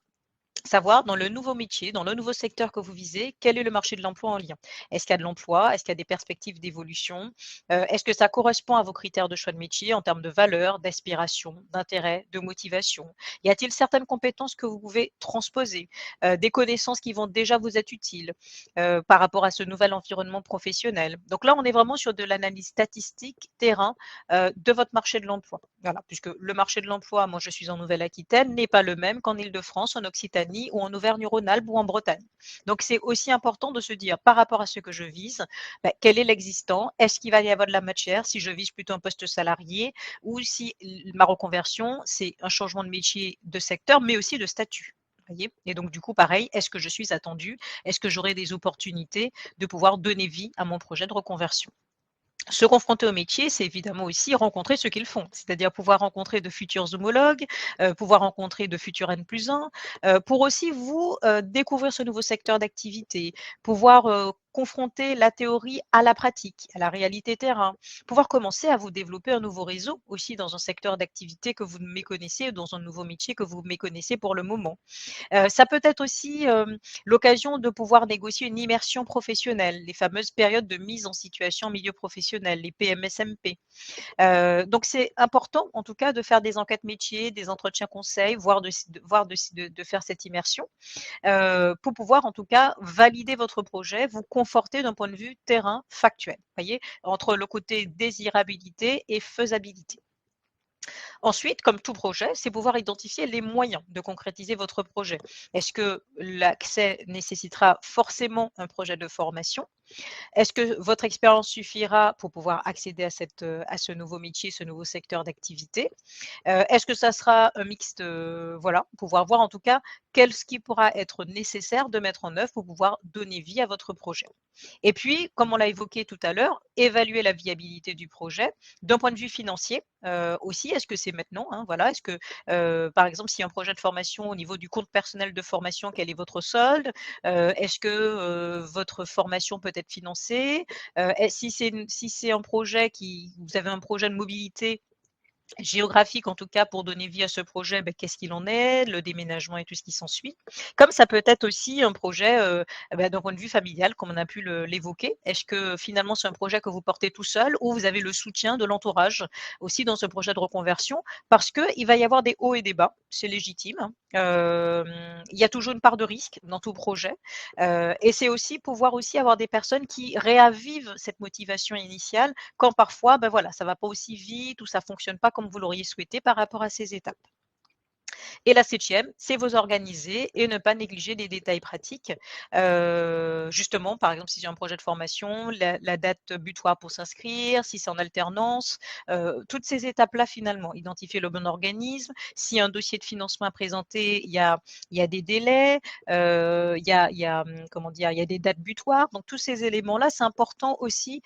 savoir dans le nouveau métier, dans le nouveau secteur que vous visez, quel est le marché de l'emploi en lien? Est-ce qu'il y a de l'emploi? Est-ce qu'il y a des perspectives d'évolution? Est-ce que ça correspond à vos critères de choix de métier en termes de valeurs, d'aspiration, d'intérêt, de motivation? Y a-t-il certaines compétences que vous pouvez transposer? Des connaissances qui vont déjà vous être utiles, par rapport à ce nouvel environnement professionnel? Donc là, on est vraiment sur de l'analyse statistique terrain, de votre marché de l'emploi. Voilà, puisque le marché de l'emploi, moi je suis en Nouvelle-Aquitaine, n'est pas le même qu'en Île-de-France, en Occitanie ou en Auvergne-Rhône-Alpes ou en Bretagne. Donc c'est aussi important de se dire par rapport à ce que je vise, quel est l'existant? Est-ce qu'il va y avoir de la matière si je vise plutôt un poste salarié ou si ma reconversion, c'est un changement de métier, de secteur, mais aussi de statut? Voyez. Et donc du coup, pareil, est-ce que je suis attendue? Est-ce que j'aurai des opportunités de pouvoir donner vie à mon projet de reconversion? Se confronter au métier, c'est évidemment aussi rencontrer ceux qui le font, c'est-à-dire pouvoir rencontrer de futurs homologues, pouvoir rencontrer de futurs N+1, pour aussi vous, découvrir ce nouveau secteur d'activité, pouvoir, confronter la théorie à la pratique, à la réalité terrain, pouvoir commencer à vous développer un nouveau réseau aussi dans un secteur d'activité que vous ne méconnaissez, dans un nouveau métier que vous méconnaissez pour le moment. Ça peut être aussi, l'occasion de pouvoir négocier une immersion professionnelle, les fameuses périodes de mise en situation en milieu professionnel, les PMSMP. Donc c'est important en tout cas de faire des enquêtes métiers, des entretiens conseils, voire de faire cette immersion, pour pouvoir en tout cas valider votre projet, vous conforter d'un point de vue terrain factuel. Voyez? Entre le côté désirabilité et faisabilité. Ensuite, comme tout projet, c'est pouvoir identifier les moyens de concrétiser votre projet. Est-ce que l'accès nécessitera forcément un projet de formation? Est-ce que votre expérience suffira pour pouvoir accéder à ce nouveau métier, ce nouveau secteur d'activité? Est-ce que ça sera un mixte, voilà, pouvoir voir en tout cas ce qui pourra être nécessaire de mettre en œuvre pour pouvoir donner vie à votre projet. Et puis, comme on l'a évoqué tout à l'heure, évaluer la viabilité du projet d'un point de vue financier, aussi. Est-ce que c'est maintenant, hein, voilà, est-ce que, par exemple, s'il y a un projet de formation au niveau du compte personnel de formation, quel est votre solde? Est-ce que, votre formation peut être financée? Et si c'est un projet qui vous avez un projet de mobilité géographique en tout cas pour donner vie à ce projet, qu'est-ce qu'il en est, le déménagement et tout ce qui s'ensuit. Comme ça peut être aussi un projet, d'un point de vue familial comme on a pu l'évoquer. Est-ce que finalement c'est un projet que vous portez tout seul ou vous avez le soutien de l'entourage aussi dans ce projet de reconversion? Parce qu'il va y avoir des hauts et des bas, c'est légitime, hein. Il y a toujours une part de risque dans tout projet, et c'est aussi pouvoir aussi avoir des personnes qui réavivent cette motivation initiale quand parfois, voilà, ça va pas aussi vite ou ça fonctionne pas comme vous l'auriez souhaité par rapport à ces étapes. Et la 7e, c'est vous organiser et ne pas négliger les détails pratiques. Justement, par exemple, si j'ai un projet de formation, la date butoir pour s'inscrire, si c'est en alternance, toutes ces étapes-là finalement. Identifier le bon organisme. Si un dossier de financement à présenter, il y a des délais, comment dire? Il y a des dates butoirs. Donc tous ces éléments-là, c'est important aussi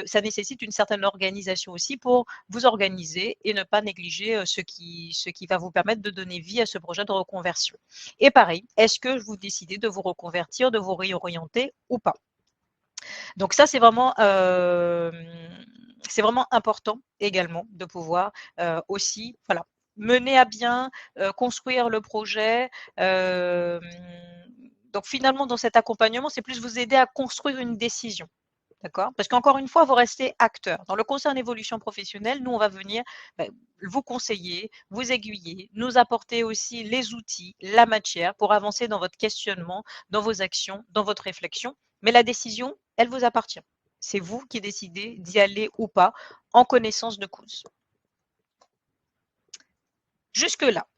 ça nécessite une certaine organisation aussi pour vous organiser et ne pas négliger, ce qui va vous permettre de donner vie à ce projet de reconversion. Et pareil, est-ce que vous décidez de vous reconvertir, de vous réorienter ou pas? Donc ça, c'est vraiment important également de pouvoir, aussi, voilà, mener à bien, construire le projet. Hem, donc finalement, dans cet accompagnement, c'est plus vous aider à construire une décision. D'accord? Parce qu'encore une fois, vous restez acteur. Dans le conseil en évolution professionnelle, nous, on va venir, bah, vous conseiller, vous aiguiller, nous apporter aussi les outils, la matière pour avancer dans votre questionnement, dans vos actions, dans votre réflexion. Mais la décision, elle vous appartient. C'est vous qui décidez d'y aller ou pas en connaissance de cause. Jusque-là.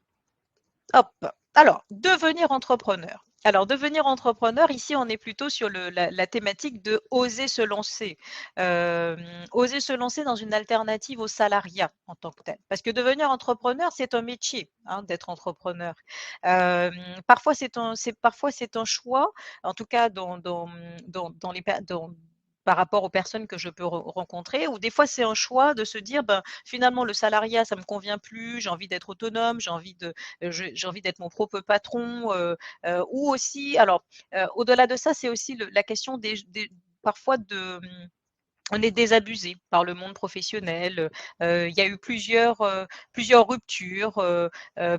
Hop. Alors, devenir entrepreneur. Alors, devenir entrepreneur, ici, on est plutôt sur la thématique de oser se lancer. Oser se lancer dans une alternative au salariat en tant que tel. Parce que devenir entrepreneur, c'est un métier, hein, d'être entrepreneur. Parfois, c'est un choix, en tout cas dans par rapport aux personnes que je peux rencontrer, ou des fois c'est un choix de se dire, finalement le salariat ça me convient plus, j'ai envie d'être autonome, j'ai envie d'être mon propre patron, ou aussi alors, au-delà de ça, c'est aussi la question des parfois on est désabusé par le monde professionnel, il y a eu plusieurs ruptures,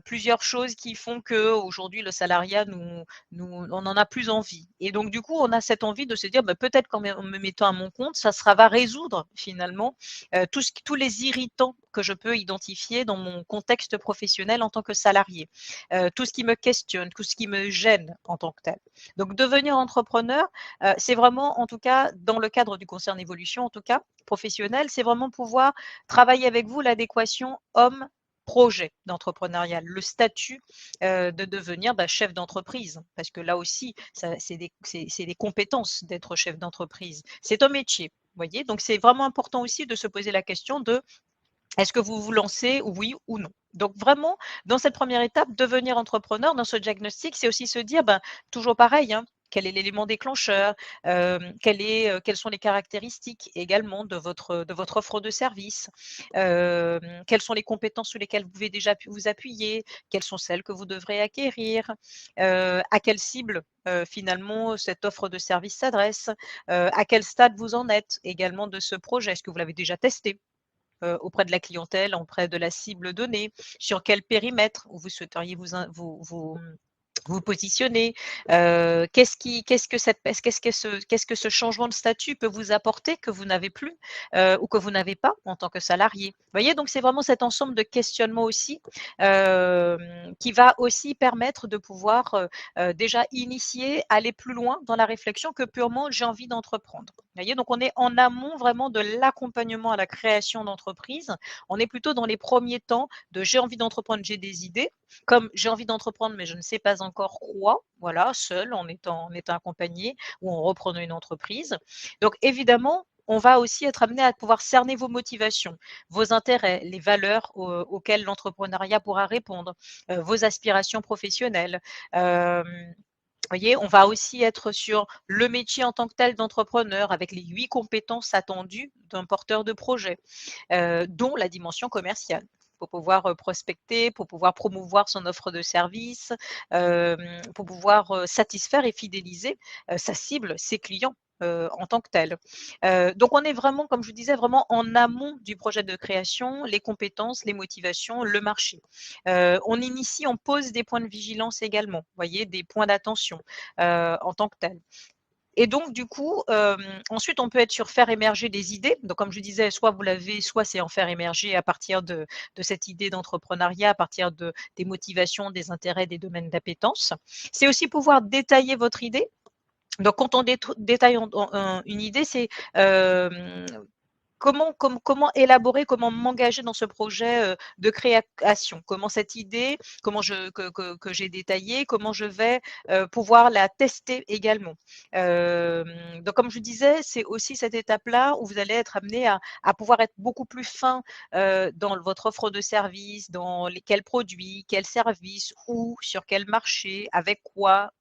plusieurs choses qui font qu'aujourd'hui le salariat on n'en a plus envie et donc du coup, on a cette envie de se dire: «Peut-être qu'en me mettant à mon compte, va résoudre finalement, tous les irritants que je peux identifier dans mon contexte professionnel en tant que salarié, tout ce qui me questionne, tout ce qui me gêne en tant que tel». Donc devenir entrepreneur, c'est vraiment, en tout cas, dans le cadre du conseil en évolution, en tout cas, professionnel, c'est vraiment pouvoir travailler avec vous l'adéquation homme-projet d'entrepreneurial, le statut de devenir chef d'entreprise, parce que là aussi, c'est des compétences d'être chef d'entreprise. C'est un métier, vous voyez. Donc c'est vraiment important aussi de se poser la question de est-ce que vous vous lancez, oui ou non? Donc vraiment, dans cette première étape, devenir entrepreneur, dans ce diagnostic, c'est aussi se dire, toujours pareil, hein, quel est l'élément déclencheur? Quelles sont les caractéristiques également de votre offre de service? Quelles sont les compétences sur lesquelles vous pouvez déjà vous appuyer? Quelles sont celles que vous devrez acquérir? À quelle cible, finalement, cette offre de service s'adresse? À quel stade vous en êtes également de ce projet? Est-ce que vous l'avez déjà testé? Auprès de la clientèle, auprès de la cible donnée, sur quel périmètre vous souhaiteriez vous positionner, qu'est-ce que ce changement de statut peut vous apporter que vous n'avez plus, ou que vous n'avez pas en tant que salarié? Vous voyez? Donc c'est vraiment cet ensemble de questionnements aussi, qui va aussi permettre de pouvoir, déjà initier, aller plus loin dans la réflexion que purement: «J'ai envie d'entreprendre». Vous voyez? Donc on est en amont vraiment de l'accompagnement à la création d'entreprise. On est plutôt dans les premiers temps de: «J'ai envie d'entreprendre, j'ai des idées», comme: «J'ai envie d'entreprendre mais je ne sais pas encore encore croit, voilà, seul, en étant accompagné ou en reprenant une entreprise. Donc évidemment, on va aussi être amené à pouvoir cerner vos motivations, vos intérêts, les valeurs auxquelles l'entrepreneuriat pourra répondre, vos aspirations professionnelles. Voyez, on va aussi être sur le métier en tant que tel d'entrepreneur avec les 8 compétences attendues d'un porteur de projet, dont la dimension commerciale. Pour pouvoir prospecter, pour pouvoir promouvoir son offre de service, pour pouvoir satisfaire et fidéliser sa cible, ses clients. En tant que tel. Donc on est vraiment, comme je vous disais, vraiment en amont du projet de création, les compétences, les motivations, le marché. On initie, on pose des points de vigilance également, voyez, des points d'attention en tant que tel. Et donc, du coup, ensuite, on peut être sur faire émerger des idées. Donc, comme je disais, soit vous l'avez, soit c'est en faire émerger à partir de cette idée d'entrepreneuriat, à partir des motivations, des intérêts, des domaines d'appétence. C'est aussi pouvoir détailler votre idée. Donc, quand on détaille une idée, c'est comment élaborer, comment m'engager dans ce projet de création? Comment cette idée, que j'ai détaillée, comment je vais pouvoir la tester également? Donc, comme je disais, c'est aussi cette étape-là où vous allez être amené à pouvoir être beaucoup plus fin dans votre offre de service, dans quels produits, quels services, où, sur quel marché, avec quoi,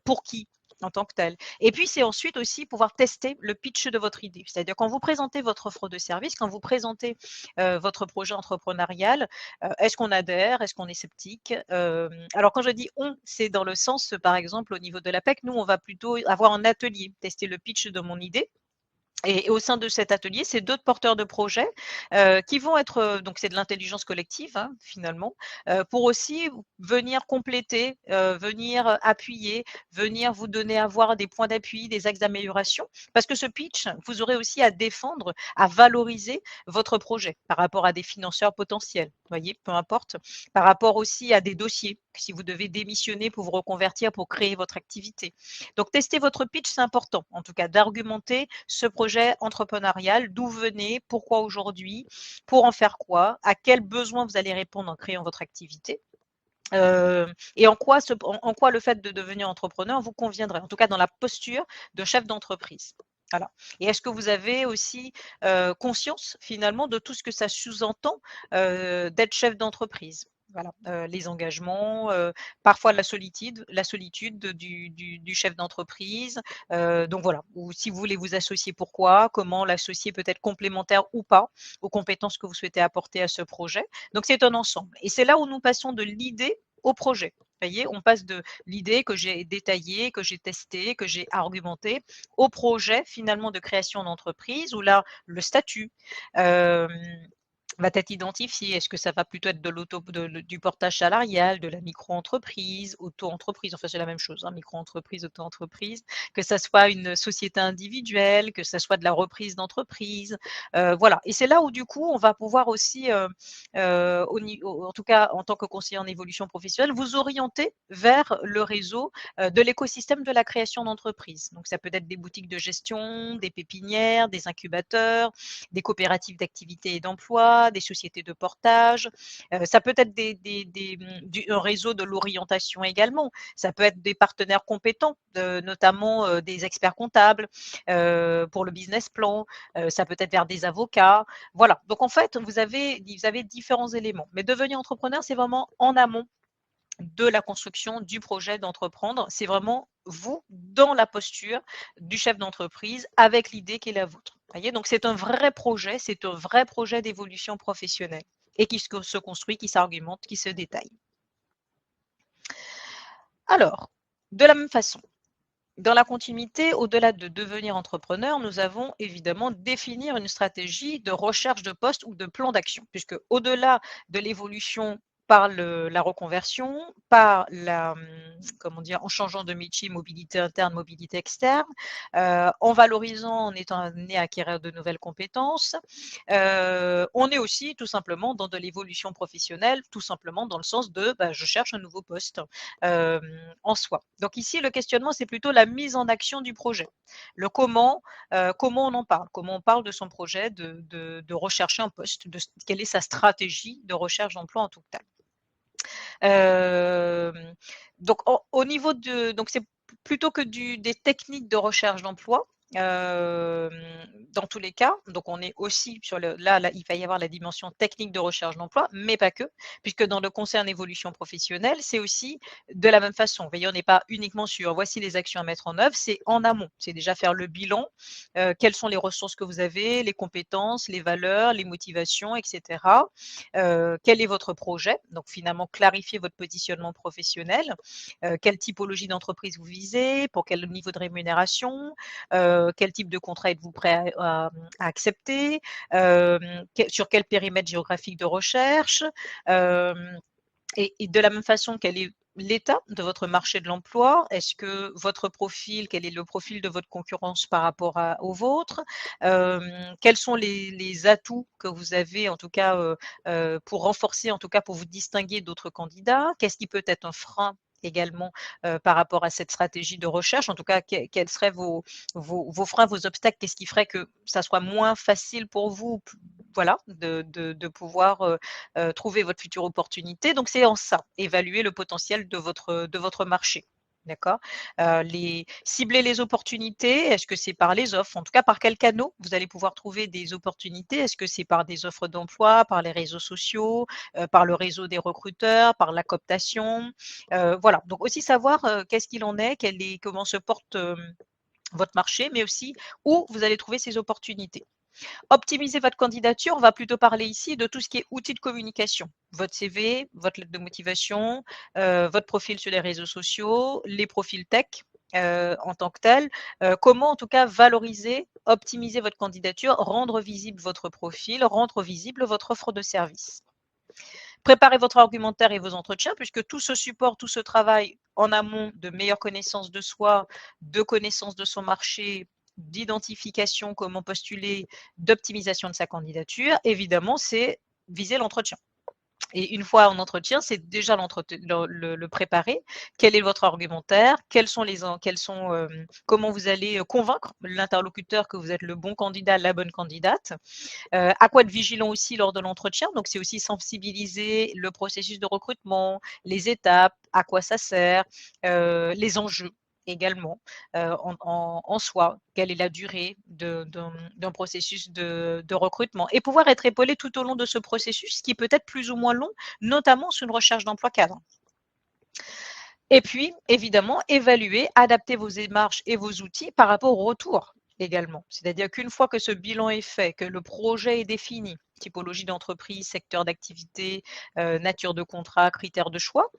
pour qui en tant que tel. Et puis, c'est ensuite aussi pouvoir tester le pitch de votre idée. C'est-à-dire quand vous présentez votre offre de service, quand vous présentez votre projet entrepreneurial, est-ce qu'on adhère? Est-ce qu'on est sceptique? Alors quand je dis on, c'est dans le sens, par exemple, au niveau de l'APEC, nous, on va plutôt avoir un atelier, tester le pitch de mon idée. Et au sein de cet atelier, c'est d'autres porteurs de projets qui vont être, donc c'est de l'intelligence collective hein, finalement, pour aussi venir compléter, venir appuyer, venir vous donner à voir des points d'appui, des axes d'amélioration. Parce que ce pitch, vous aurez aussi à défendre, à valoriser votre projet par rapport à des financeurs potentiels. Voyez, peu importe. Par rapport aussi à des dossiers, si vous devez démissionner pour vous reconvertir, pour créer votre activité. Donc, tester votre pitch, c'est important, en tout cas, d'argumenter ce projet entrepreneurial, d'où venez, pourquoi aujourd'hui, pour en faire quoi, à quels besoins vous allez répondre en créant votre activité. Et en quoi le fait de devenir entrepreneur vous conviendrait, en tout cas dans la posture de chef d'entreprise. Voilà. Et est-ce que vous avez aussi conscience finalement de tout ce que ça sous-entend d'être chef d'entreprise? Voilà, les engagements, parfois la solitude du chef d'entreprise. Donc voilà, ou si vous voulez vous associer, pourquoi, comment l'associer peut être complémentaire ou pas aux compétences que vous souhaitez apporter à ce projet. Donc c'est un ensemble. Et c'est là où nous passons de l'idée au projet. Vous voyez, on passe de l'idée que j'ai détaillée, que j'ai testée, que j'ai argumentée, au projet finalement de création d'entreprise, où là, le statut, va être identifié. Est-ce que ça va plutôt être du portage salarial, de la micro-entreprise, auto-entreprise, enfin c'est la même chose, hein, micro-entreprise, auto-entreprise, que ça soit une société individuelle, que ça soit de la reprise d'entreprise, voilà. Et c'est là où du coup on va pouvoir aussi, en tout cas en tant que conseiller en évolution professionnelle, vous orienter vers le réseau de l'écosystème de la création d'entreprise. Donc ça peut être des boutiques de gestion, des pépinières, des incubateurs, des coopératives d'activité et d'emploi, des sociétés de portage. Ça peut être un réseau de l'orientation également. Ça peut être des partenaires compétents, notamment des experts comptables pour le business plan. Ça peut être vers des avocats. Voilà. Donc en fait, vous avez différents éléments. Mais devenir entrepreneur, c'est vraiment en amont de la construction du projet d'entreprendre. C'est vraiment vous dans la posture du chef d'entreprise avec l'idée qui est la vôtre. Voyez, donc c'est un vrai projet d'évolution professionnelle et qui se construit, qui s'argumente, qui se détaille. Alors, de la même façon, dans la continuité, au-delà de devenir entrepreneur, nous avons évidemment définir une stratégie de recherche de poste ou de plan d'action, puisque au-delà de l'évolution par la reconversion, par comment dire, en changeant de métier, mobilité interne, mobilité externe, en valorisant, en étant amené à acquérir de nouvelles compétences. On est aussi tout simplement dans de l'évolution professionnelle, tout simplement dans le sens de je cherche un nouveau poste en soi. Donc ici, le questionnement, c'est plutôt la mise en action du projet. Le comment on en parle, comment on parle de son projet, de rechercher un poste, quelle est sa stratégie de recherche d'emploi en tout cas. Donc au niveau de, donc c'est plutôt que des techniques de recherche d'emploi. Dans tous les cas, donc on est aussi sur là, il va y avoir la dimension technique de recherche d'emploi, mais pas que, puisque dans le conseil en évolution professionnelle, c'est aussi de la même façon. Vous voyez, on n'est pas uniquement sur voici les actions à mettre en œuvre, c'est en amont, c'est déjà faire le bilan, quelles sont les ressources que vous avez, les compétences, les valeurs, les motivations, etc. Quel est votre projet? Donc finalement, clarifier votre positionnement professionnel, quelle typologie d'entreprise vous visez, pour quel niveau de rémunération, quel type de contrat êtes-vous prêt à accepter, sur quel périmètre géographique de recherche, et de la même façon, quel est l'état de votre marché de l'emploi? Est-ce que votre profil, quel est le profil de votre concurrence par rapport au vôtre? Quels sont les atouts que vous avez, en tout cas, pour renforcer, en tout cas, pour vous distinguer d'autres candidats? Qu'est-ce qui peut être un frein également par rapport à cette stratégie de recherche? En tout cas, quels seraient vos freins, vos obstacles? Qu'est-ce qui ferait que ça soit moins facile pour vous, voilà, de pouvoir trouver votre future opportunité. Donc c'est en ça, évaluer le potentiel de votre marché. D'accord. Cibler les opportunités, est-ce que c'est par les offres? En tout cas, par quel canaux vous allez pouvoir trouver des opportunités? Est-ce que c'est par des offres d'emploi, par les réseaux sociaux, par le réseau des recruteurs, par la cooptation? Voilà. Donc aussi savoir qu'est-ce qu'il en est, comment se porte votre marché, mais aussi où vous allez trouver ces opportunités. Optimiser votre candidature, on va plutôt parler ici de tout ce qui est outils de communication. Votre CV, votre lettre de motivation, votre profil sur les réseaux sociaux, les profils tech en tant que tel. Comment en tout cas valoriser, optimiser votre candidature, rendre visible votre profil, rendre visible votre offre de service. Préparez votre argumentaire et vos entretiens, puisque tout ce support, tout ce travail en amont de meilleure connaissance de soi, de connaissance de son marché, d'identification, comment postuler, d'optimisation de sa candidature, évidemment, c'est viser l'entretien. Et une fois en entretien, c'est déjà le préparer. Quel est votre argumentaire? Comment vous allez convaincre l'interlocuteur que vous êtes le bon candidat, la bonne candidate? À quoi être vigilant aussi lors de l'entretien? Donc, c'est aussi sensibiliser le processus de recrutement, les étapes, à quoi ça sert, les enjeux également en soi, quelle est la durée d'un processus de recrutement et pouvoir être épaulé tout au long de ce processus qui peut être plus ou moins long, notamment sur une recherche d'emploi cadre. Et puis, évidemment, évaluer, adapter vos démarches et vos outils par rapport au retour également. C'est-à-dire qu'une fois que ce bilan est fait, que le projet est défini, typologie d'entreprise, secteur d'activité, nature de contrat, critères de choix,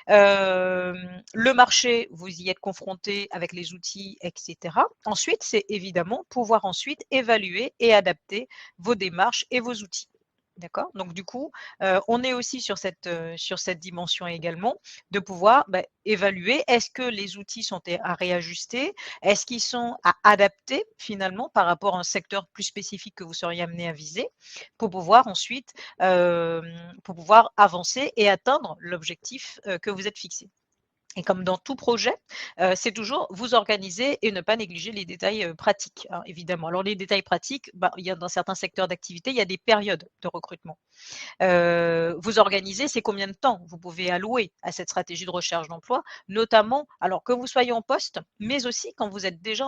le marché, vous y êtes confronté avec les outils, etc. Ensuite, c'est évidemment pouvoir ensuite évaluer et adapter vos démarches et vos outils. D'accord? Donc du coup, on est aussi sur cette dimension également de pouvoir évaluer, est-ce que les outils sont à réajuster? Est-ce qu'ils sont à adapter finalement par rapport à un secteur plus spécifique que vous seriez amené à viser? Pour pouvoir ensuite, pour pouvoir avancer et atteindre l'objectif, que vous êtes fixé. Et comme dans tout projet, c'est toujours vous organiser et ne pas négliger les détails, pratiques, hein, évidemment. Alors les détails pratiques, il y a dans certains secteurs d'activité, il y a des périodes de recrutement. Vous organiser, c'est combien de temps vous pouvez allouer à cette stratégie de recherche d'emploi, notamment alors que vous soyez en poste, mais aussi quand vous êtes déjà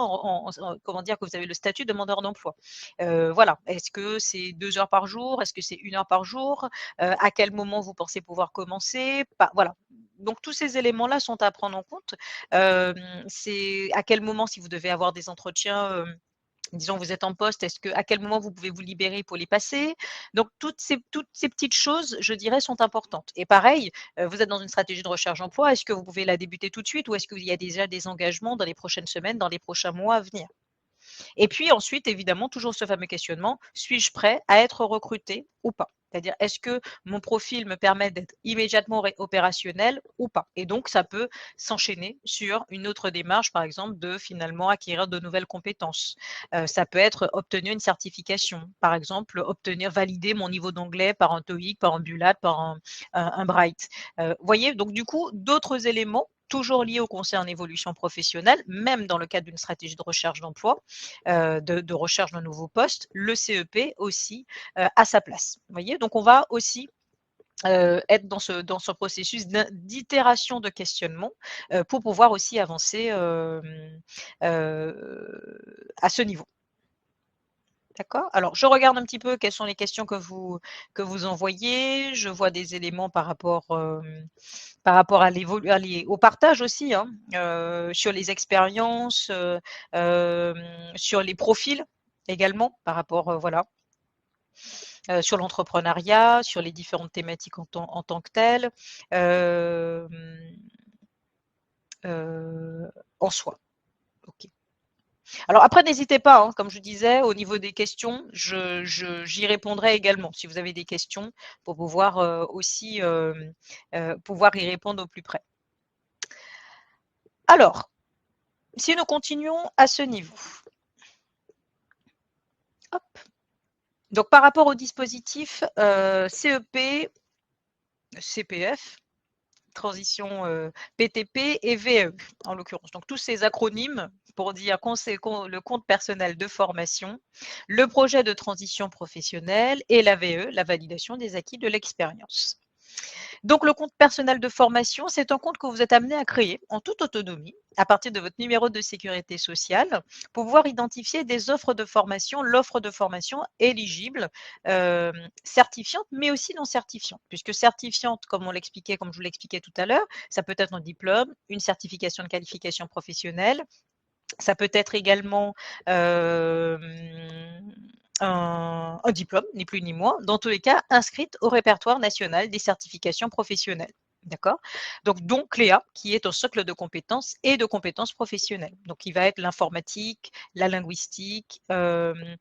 comment dire? Que vous avez le statut demandeur d'emploi. Voilà. Est-ce que c'est 2 heures par jour? Est-ce que c'est 1 heure par jour? À quel moment vous pensez pouvoir commencer? Voilà. Donc tous ces éléments-là sont à prendre en compte. C'est à quel moment, si vous devez avoir des entretiens, disons, vous êtes en poste, à quel moment vous pouvez vous libérer pour les passer? Donc toutes ces petites choses, je dirais, sont importantes. Et pareil, vous êtes dans une stratégie de recherche d'emploi, est-ce que vous pouvez la débuter tout de suite ou est-ce qu'il y a déjà des engagements dans les prochaines semaines, dans les prochains mois à venir? Et puis ensuite, évidemment, toujours ce fameux questionnement, suis-je prêt à être recruté ou pas? C'est-à-dire, est-ce que mon profil me permet d'être immédiatement opérationnel ou pas? Et donc, ça peut s'enchaîner sur une autre démarche, par exemple, de finalement acquérir de nouvelles compétences. Ça peut être obtenir une certification, par exemple, valider mon niveau d'anglais par un TOEIC, par un BULAT, par un Bright. Voyez, donc du coup, d'autres éléments toujours liés au conseil en évolution professionnelle, même dans le cadre d'une stratégie de recherche d'emploi, de recherche d'un nouveau poste, le CEP aussi a sa place. Vous voyez, donc on va aussi être dans ce processus d'itération de questionnement pour pouvoir aussi avancer à ce niveau. D'accord. Alors, je regarde un petit peu quelles sont les questions que vous envoyez. Je vois des éléments par rapport au partage aussi, hein, sur les expériences, sur les profils également, par rapport, voilà, sur l'entrepreneuriat, sur les différentes thématiques en tant que telles, en soi. Ok. Alors après, n'hésitez pas, hein, comme je disais, au niveau des questions, j'y répondrai également si vous avez des questions pour pouvoir aussi pouvoir y répondre au plus près. Alors, si nous continuons à ce niveau. Hop. Donc par rapport au dispositif CEP, CPF, transition PTP et VE en l'occurrence. Donc tous ces acronymes pour dire le compte personnel de formation, le projet de transition professionnelle et la VE, la validation des acquis de l'expérience. Donc le compte personnel de formation, c'est un compte que vous êtes amené à créer en toute autonomie à partir de votre numéro de sécurité sociale pour pouvoir identifier des offres de formation, l'offre de formation éligible, certifiante, mais aussi non certifiante. Puisque certifiante, comme je vous l'expliquais tout à l'heure, ça peut être un diplôme, une certification de qualification professionnelle, ça peut être également un diplôme, ni plus ni moins, dans tous les cas inscrite au répertoire national des certifications professionnelles. D'accord. Donc, Cléa, qui est un socle de compétences et de compétences professionnelles. Donc, il va être l'informatique, la linguistique, le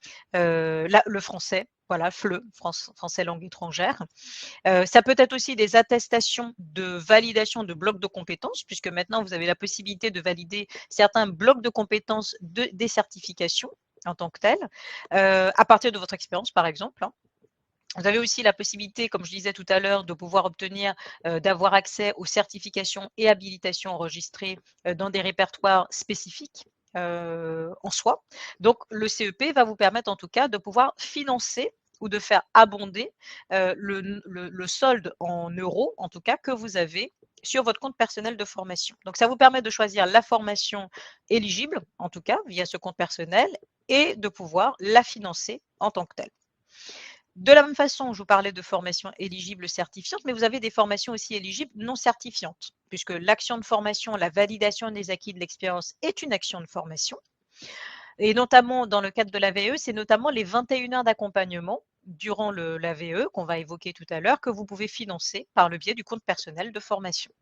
français, voilà, FLE, français langue étrangère. Ça peut être aussi des attestations de validation de blocs de compétences, puisque maintenant vous avez la possibilité de valider certains blocs de compétences des certifications en tant que telles, à partir de votre expérience par exemple. Hein. Vous avez aussi la possibilité, comme je disais tout à l'heure, de pouvoir obtenir, d'avoir accès aux certifications et habilitations enregistrées dans des répertoires spécifiques en soi. Donc, le CEP va vous permettre en tout cas de pouvoir financer ou de faire abonder le solde en euros, en tout cas, que vous avez sur votre compte personnel de formation. Donc, ça vous permet de choisir la formation éligible, en tout cas, via ce compte personnel, et de pouvoir la financer en tant que telle. De la même façon, je vous parlais de formations éligibles certifiantes, mais vous avez des formations aussi éligibles non certifiantes, puisque l'action de formation, la validation des acquis de l'expérience est une action de formation. Et notamment dans le cadre de la VE, c'est notamment les 21 heures d'accompagnement durant la VE qu'on va évoquer tout à l'heure, que vous pouvez financer par le biais du compte personnel de formation.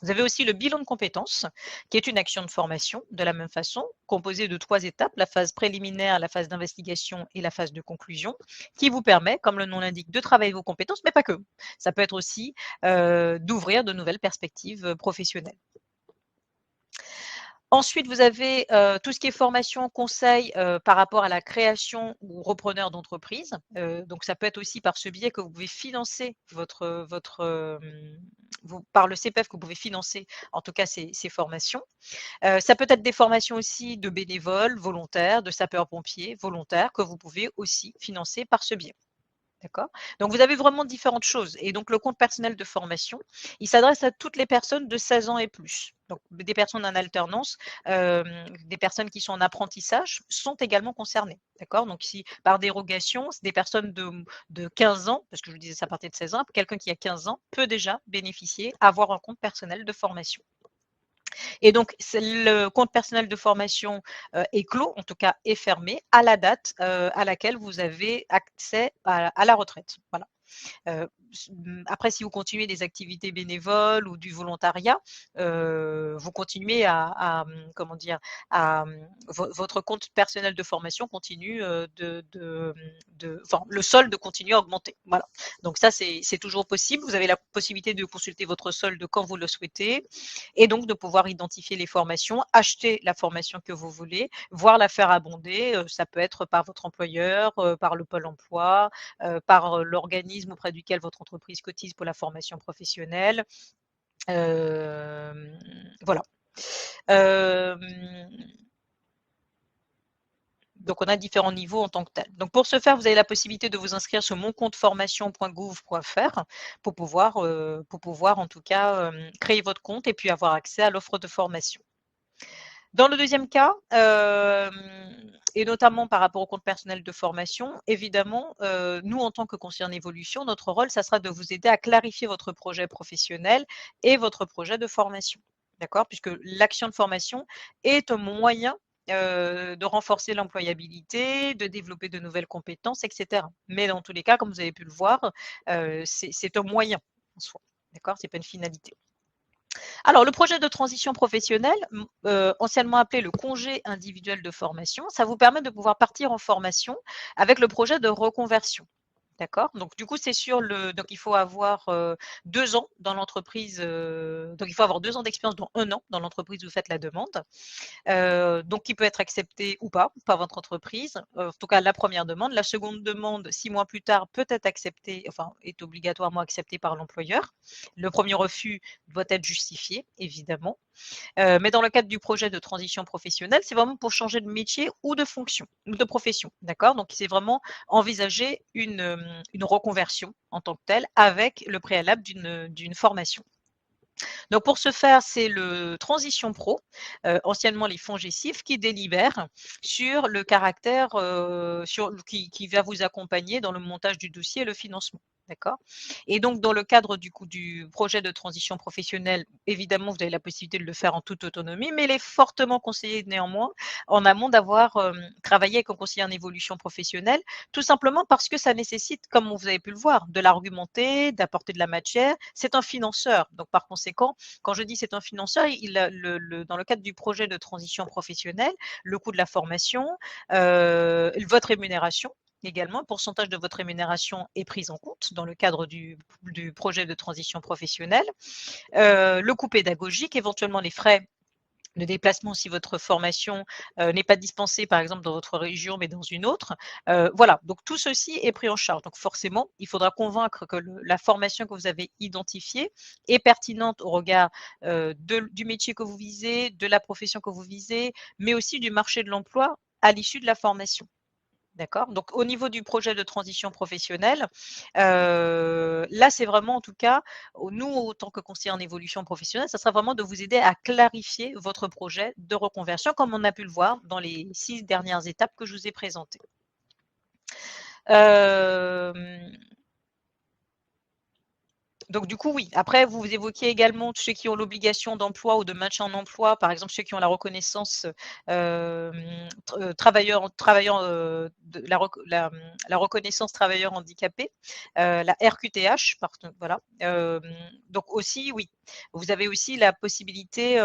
Vous avez aussi le bilan de compétences, qui est une action de formation, de la même façon, composée de 3 étapes, la phase préliminaire, la phase d'investigation et la phase de conclusion, qui vous permet, comme le nom l'indique, de travailler vos compétences, mais pas que. Ça peut être aussi d'ouvrir de nouvelles perspectives professionnelles. Ensuite, vous avez tout ce qui est formation, conseil par rapport à la création ou repreneur d'entreprise. Donc, ça peut être aussi par ce biais que vous pouvez financer par le CPF que vous pouvez financer en tout cas ces formations. Ça peut être des formations aussi de bénévoles, volontaires, de sapeurs-pompiers, volontaires que vous pouvez aussi financer par ce biais. D'accord. Donc, vous avez vraiment différentes choses. Et donc, le compte personnel de formation, il s'adresse à toutes les personnes de 16 ans et plus. Donc, des personnes en alternance, des personnes qui sont en apprentissage sont également concernées. D'accord. Donc, si par dérogation, des personnes de 15 ans, parce que je vous disais ça partait de 16 ans, quelqu'un qui a 15 ans peut déjà bénéficier, avoir un compte personnel de formation. Et donc, le compte personnel de formation est clos, en tout cas est fermé, à la date à laquelle vous avez accès à la retraite. Voilà. Après, si vous continuez des activités bénévoles ou du volontariat, vous continuez comment dire, votre compte personnel de formation continue enfin, le solde continue à augmenter. Voilà. Donc ça, c'est toujours possible. Vous avez la possibilité de consulter votre solde quand vous le souhaitez et donc de pouvoir identifier les formations, acheter la formation que vous voulez, voire la faire abonder. Ça peut être par votre employeur, par le Pôle emploi, par l'organisme auprès duquel votre entreprise cotise pour la formation professionnelle. Voilà. Donc, on a différents niveaux en tant que tel. Donc, pour ce faire, vous avez la possibilité de vous inscrire sur moncompteformation.gouv.fr pour pouvoir en tout cas créer votre compte et puis avoir accès à l'offre de formation. Dans le deuxième cas, et notamment par rapport au compte personnel de formation, évidemment, nous, en tant que conseiller en évolution, notre rôle, ça sera de vous aider à clarifier votre projet professionnel et votre projet de formation. D'accord? Puisque l'action de formation est un moyen de renforcer l'employabilité, de développer de nouvelles compétences, etc. Mais dans tous les cas, comme vous avez pu le voir, c'est un moyen en soi. D'accord? C'est pas une finalité. Alors, le projet de transition professionnelle, anciennement appelé le congé individuel de formation, ça vous permet de pouvoir partir en formation avec le projet de reconversion. D'accord? Donc, du coup, c'est sur le. Donc, il faut avoir 2 ans dans l'entreprise. Donc, il faut avoir 2 ans d'expérience, dont 1 an dans l'entreprise où vous faites la demande. Donc, qui peut être accepté ou pas par votre entreprise. En tout cas, la première demande. La seconde demande, 6 mois plus tard, peut être acceptée, enfin, est obligatoirement acceptée par l'employeur. Le premier refus doit être justifié, évidemment. Mais dans le cadre du projet de transition professionnelle, c'est vraiment pour changer de métier ou de fonction, ou de profession. D'accord? Donc, c'est vraiment envisager une reconversion en tant que telle avec le préalable d'une formation. Donc, pour ce faire, c'est le Transition Pro, anciennement les fonds GESIF, qui délibère sur le caractère, qui va vous accompagner dans le montage du dossier et le financement. D'accord? Et donc, dans le cadre du projet de transition professionnelle, évidemment, vous avez la possibilité de le faire en toute autonomie, mais il est fortement conseillé néanmoins, en amont, d'avoir travaillé avec un conseiller en évolution professionnelle, tout simplement parce que ça nécessite, comme vous avez pu le voir, de l'argumenter, d'apporter de la matière. C'est un financeur. Donc, par conséquent, quand je dis c'est un financeur, dans le cadre du projet de transition professionnelle, le coût de la formation, votre rémunération, également, un pourcentage de votre rémunération est pris en compte dans le cadre du projet de transition professionnelle. Le coût pédagogique, éventuellement les frais de déplacement si votre formation n'est pas dispensée, par exemple, dans votre région, mais dans une autre. Voilà, donc tout ceci est pris en charge. Donc forcément, il faudra convaincre que la formation que vous avez identifiée est pertinente au regard du métier que vous visez, de la profession que vous visez, mais aussi du marché de l'emploi à l'issue de la formation. D'accord? Donc au niveau du projet de transition professionnelle, là, c'est vraiment en tout cas, nous, en tant que conseiller en évolution professionnelle, ça sera vraiment de vous aider à clarifier votre projet de reconversion, comme on a pu le voir dans les 6 dernières étapes que je vous ai présentées. Donc du coup, oui. Après, vous évoquiez également ceux qui ont l'obligation d'emploi ou de maintien en emploi, par exemple ceux qui ont la reconnaissance la reconnaissance travailleur handicapé, la RQTH, pardon, voilà. Donc aussi, oui, vous avez aussi la possibilité,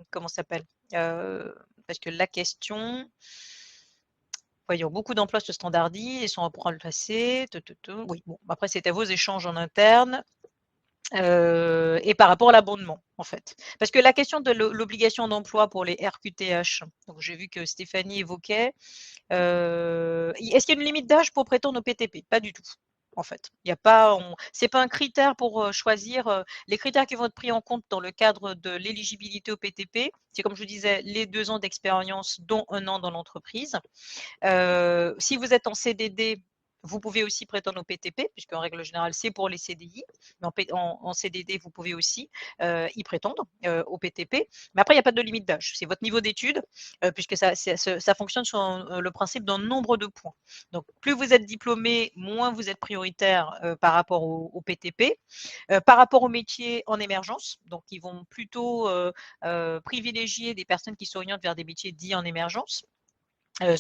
comment ça s'appelle? Parce que la question, voyons, beaucoup d'emplois se standardisent et sont remplacés. Oui, bon, après c'était vos échanges en interne. Et par rapport à l'abondement, en fait. Parce que la question de l'obligation d'emploi pour les RQTH, donc j'ai vu que Stéphanie évoquait, est-ce qu'il y a une limite d'âge pour prétendre au PTP? Pas du tout, en fait. Il y a pas, c'est pas un critère pour choisir. Les critères qui vont être pris en compte dans le cadre de l'éligibilité au PTP, c'est comme je vous disais, les 2 ans d'expérience, dont 1 an dans l'entreprise. Si vous êtes en CDD, vous pouvez aussi prétendre au PTP, puisqu'en règle générale, c'est pour les CDI. Mais en CDD, vous pouvez aussi y prétendre au PTP. Mais après, il n'y a pas de limite d'âge. C'est votre niveau d'études, puisque ça fonctionne sur le principe d'un nombre de points. Donc, plus vous êtes diplômé, moins vous êtes prioritaire par rapport au PTP. Par rapport aux métiers en émergence, donc ils vont plutôt privilégier des personnes qui s'orientent vers des métiers dits en émergence.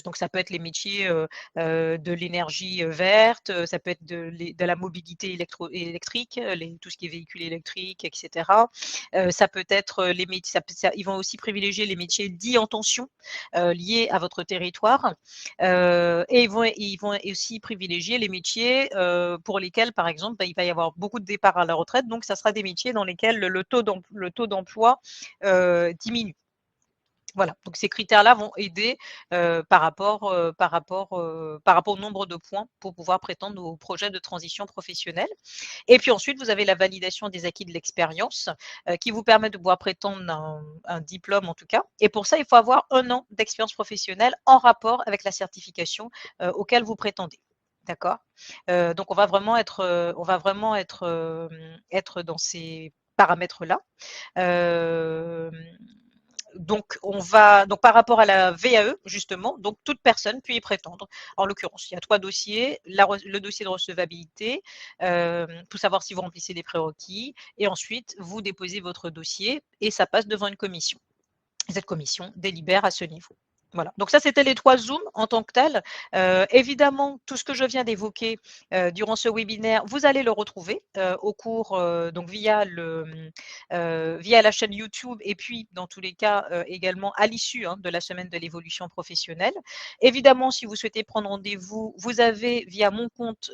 Donc ça peut être les métiers de l'énergie verte, ça peut être de la mobilité électrique, tout ce qui est véhicules électriques, etc. Ça peut être les métiers, ils vont aussi privilégier les métiers dits en tension, liés à votre territoire. Et ils vont aussi privilégier les métiers pour lesquels, par exemple, il va y avoir beaucoup de départs à la retraite. Donc ça sera des métiers dans lesquels le taux d'emploi diminue. Voilà, donc ces critères-là vont aider par rapport au nombre de points pour pouvoir prétendre au projet de transition professionnelle. Et puis ensuite, vous avez la validation des acquis de l'expérience qui vous permet de pouvoir prétendre un diplôme en tout cas. Et pour ça, il faut avoir 1 an d'expérience professionnelle en rapport avec la certification auquel vous prétendez. D'accord. Donc on va vraiment être dans ces paramètres-là. Euh, donc par rapport à la VAE, justement, donc toute personne peut y prétendre. En l'occurrence, il y a 3 dossiers, le dossier de recevabilité, pour savoir si vous remplissez les prérequis, et ensuite vous déposez votre dossier et ça passe devant une commission. Cette commission délibère à ce niveau. Voilà. Donc ça, c'était les 3 Zooms en tant que tels. Évidemment, tout ce que je viens d'évoquer durant ce webinaire, vous allez le retrouver au cours, donc via la chaîne YouTube et puis dans tous les cas également à l'issue de la semaine de l'évolution professionnelle. Évidemment, si vous souhaitez prendre rendez-vous, vous avez via mon compte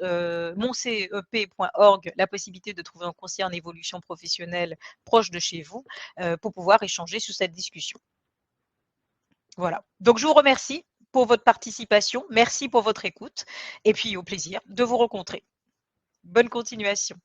moncep.org la possibilité de trouver un conseiller en évolution professionnelle proche de chez vous pour pouvoir échanger sur cette discussion. Voilà. Donc, je vous remercie pour votre participation. Merci pour votre écoute. Et puis, au plaisir de vous rencontrer. Bonne continuation.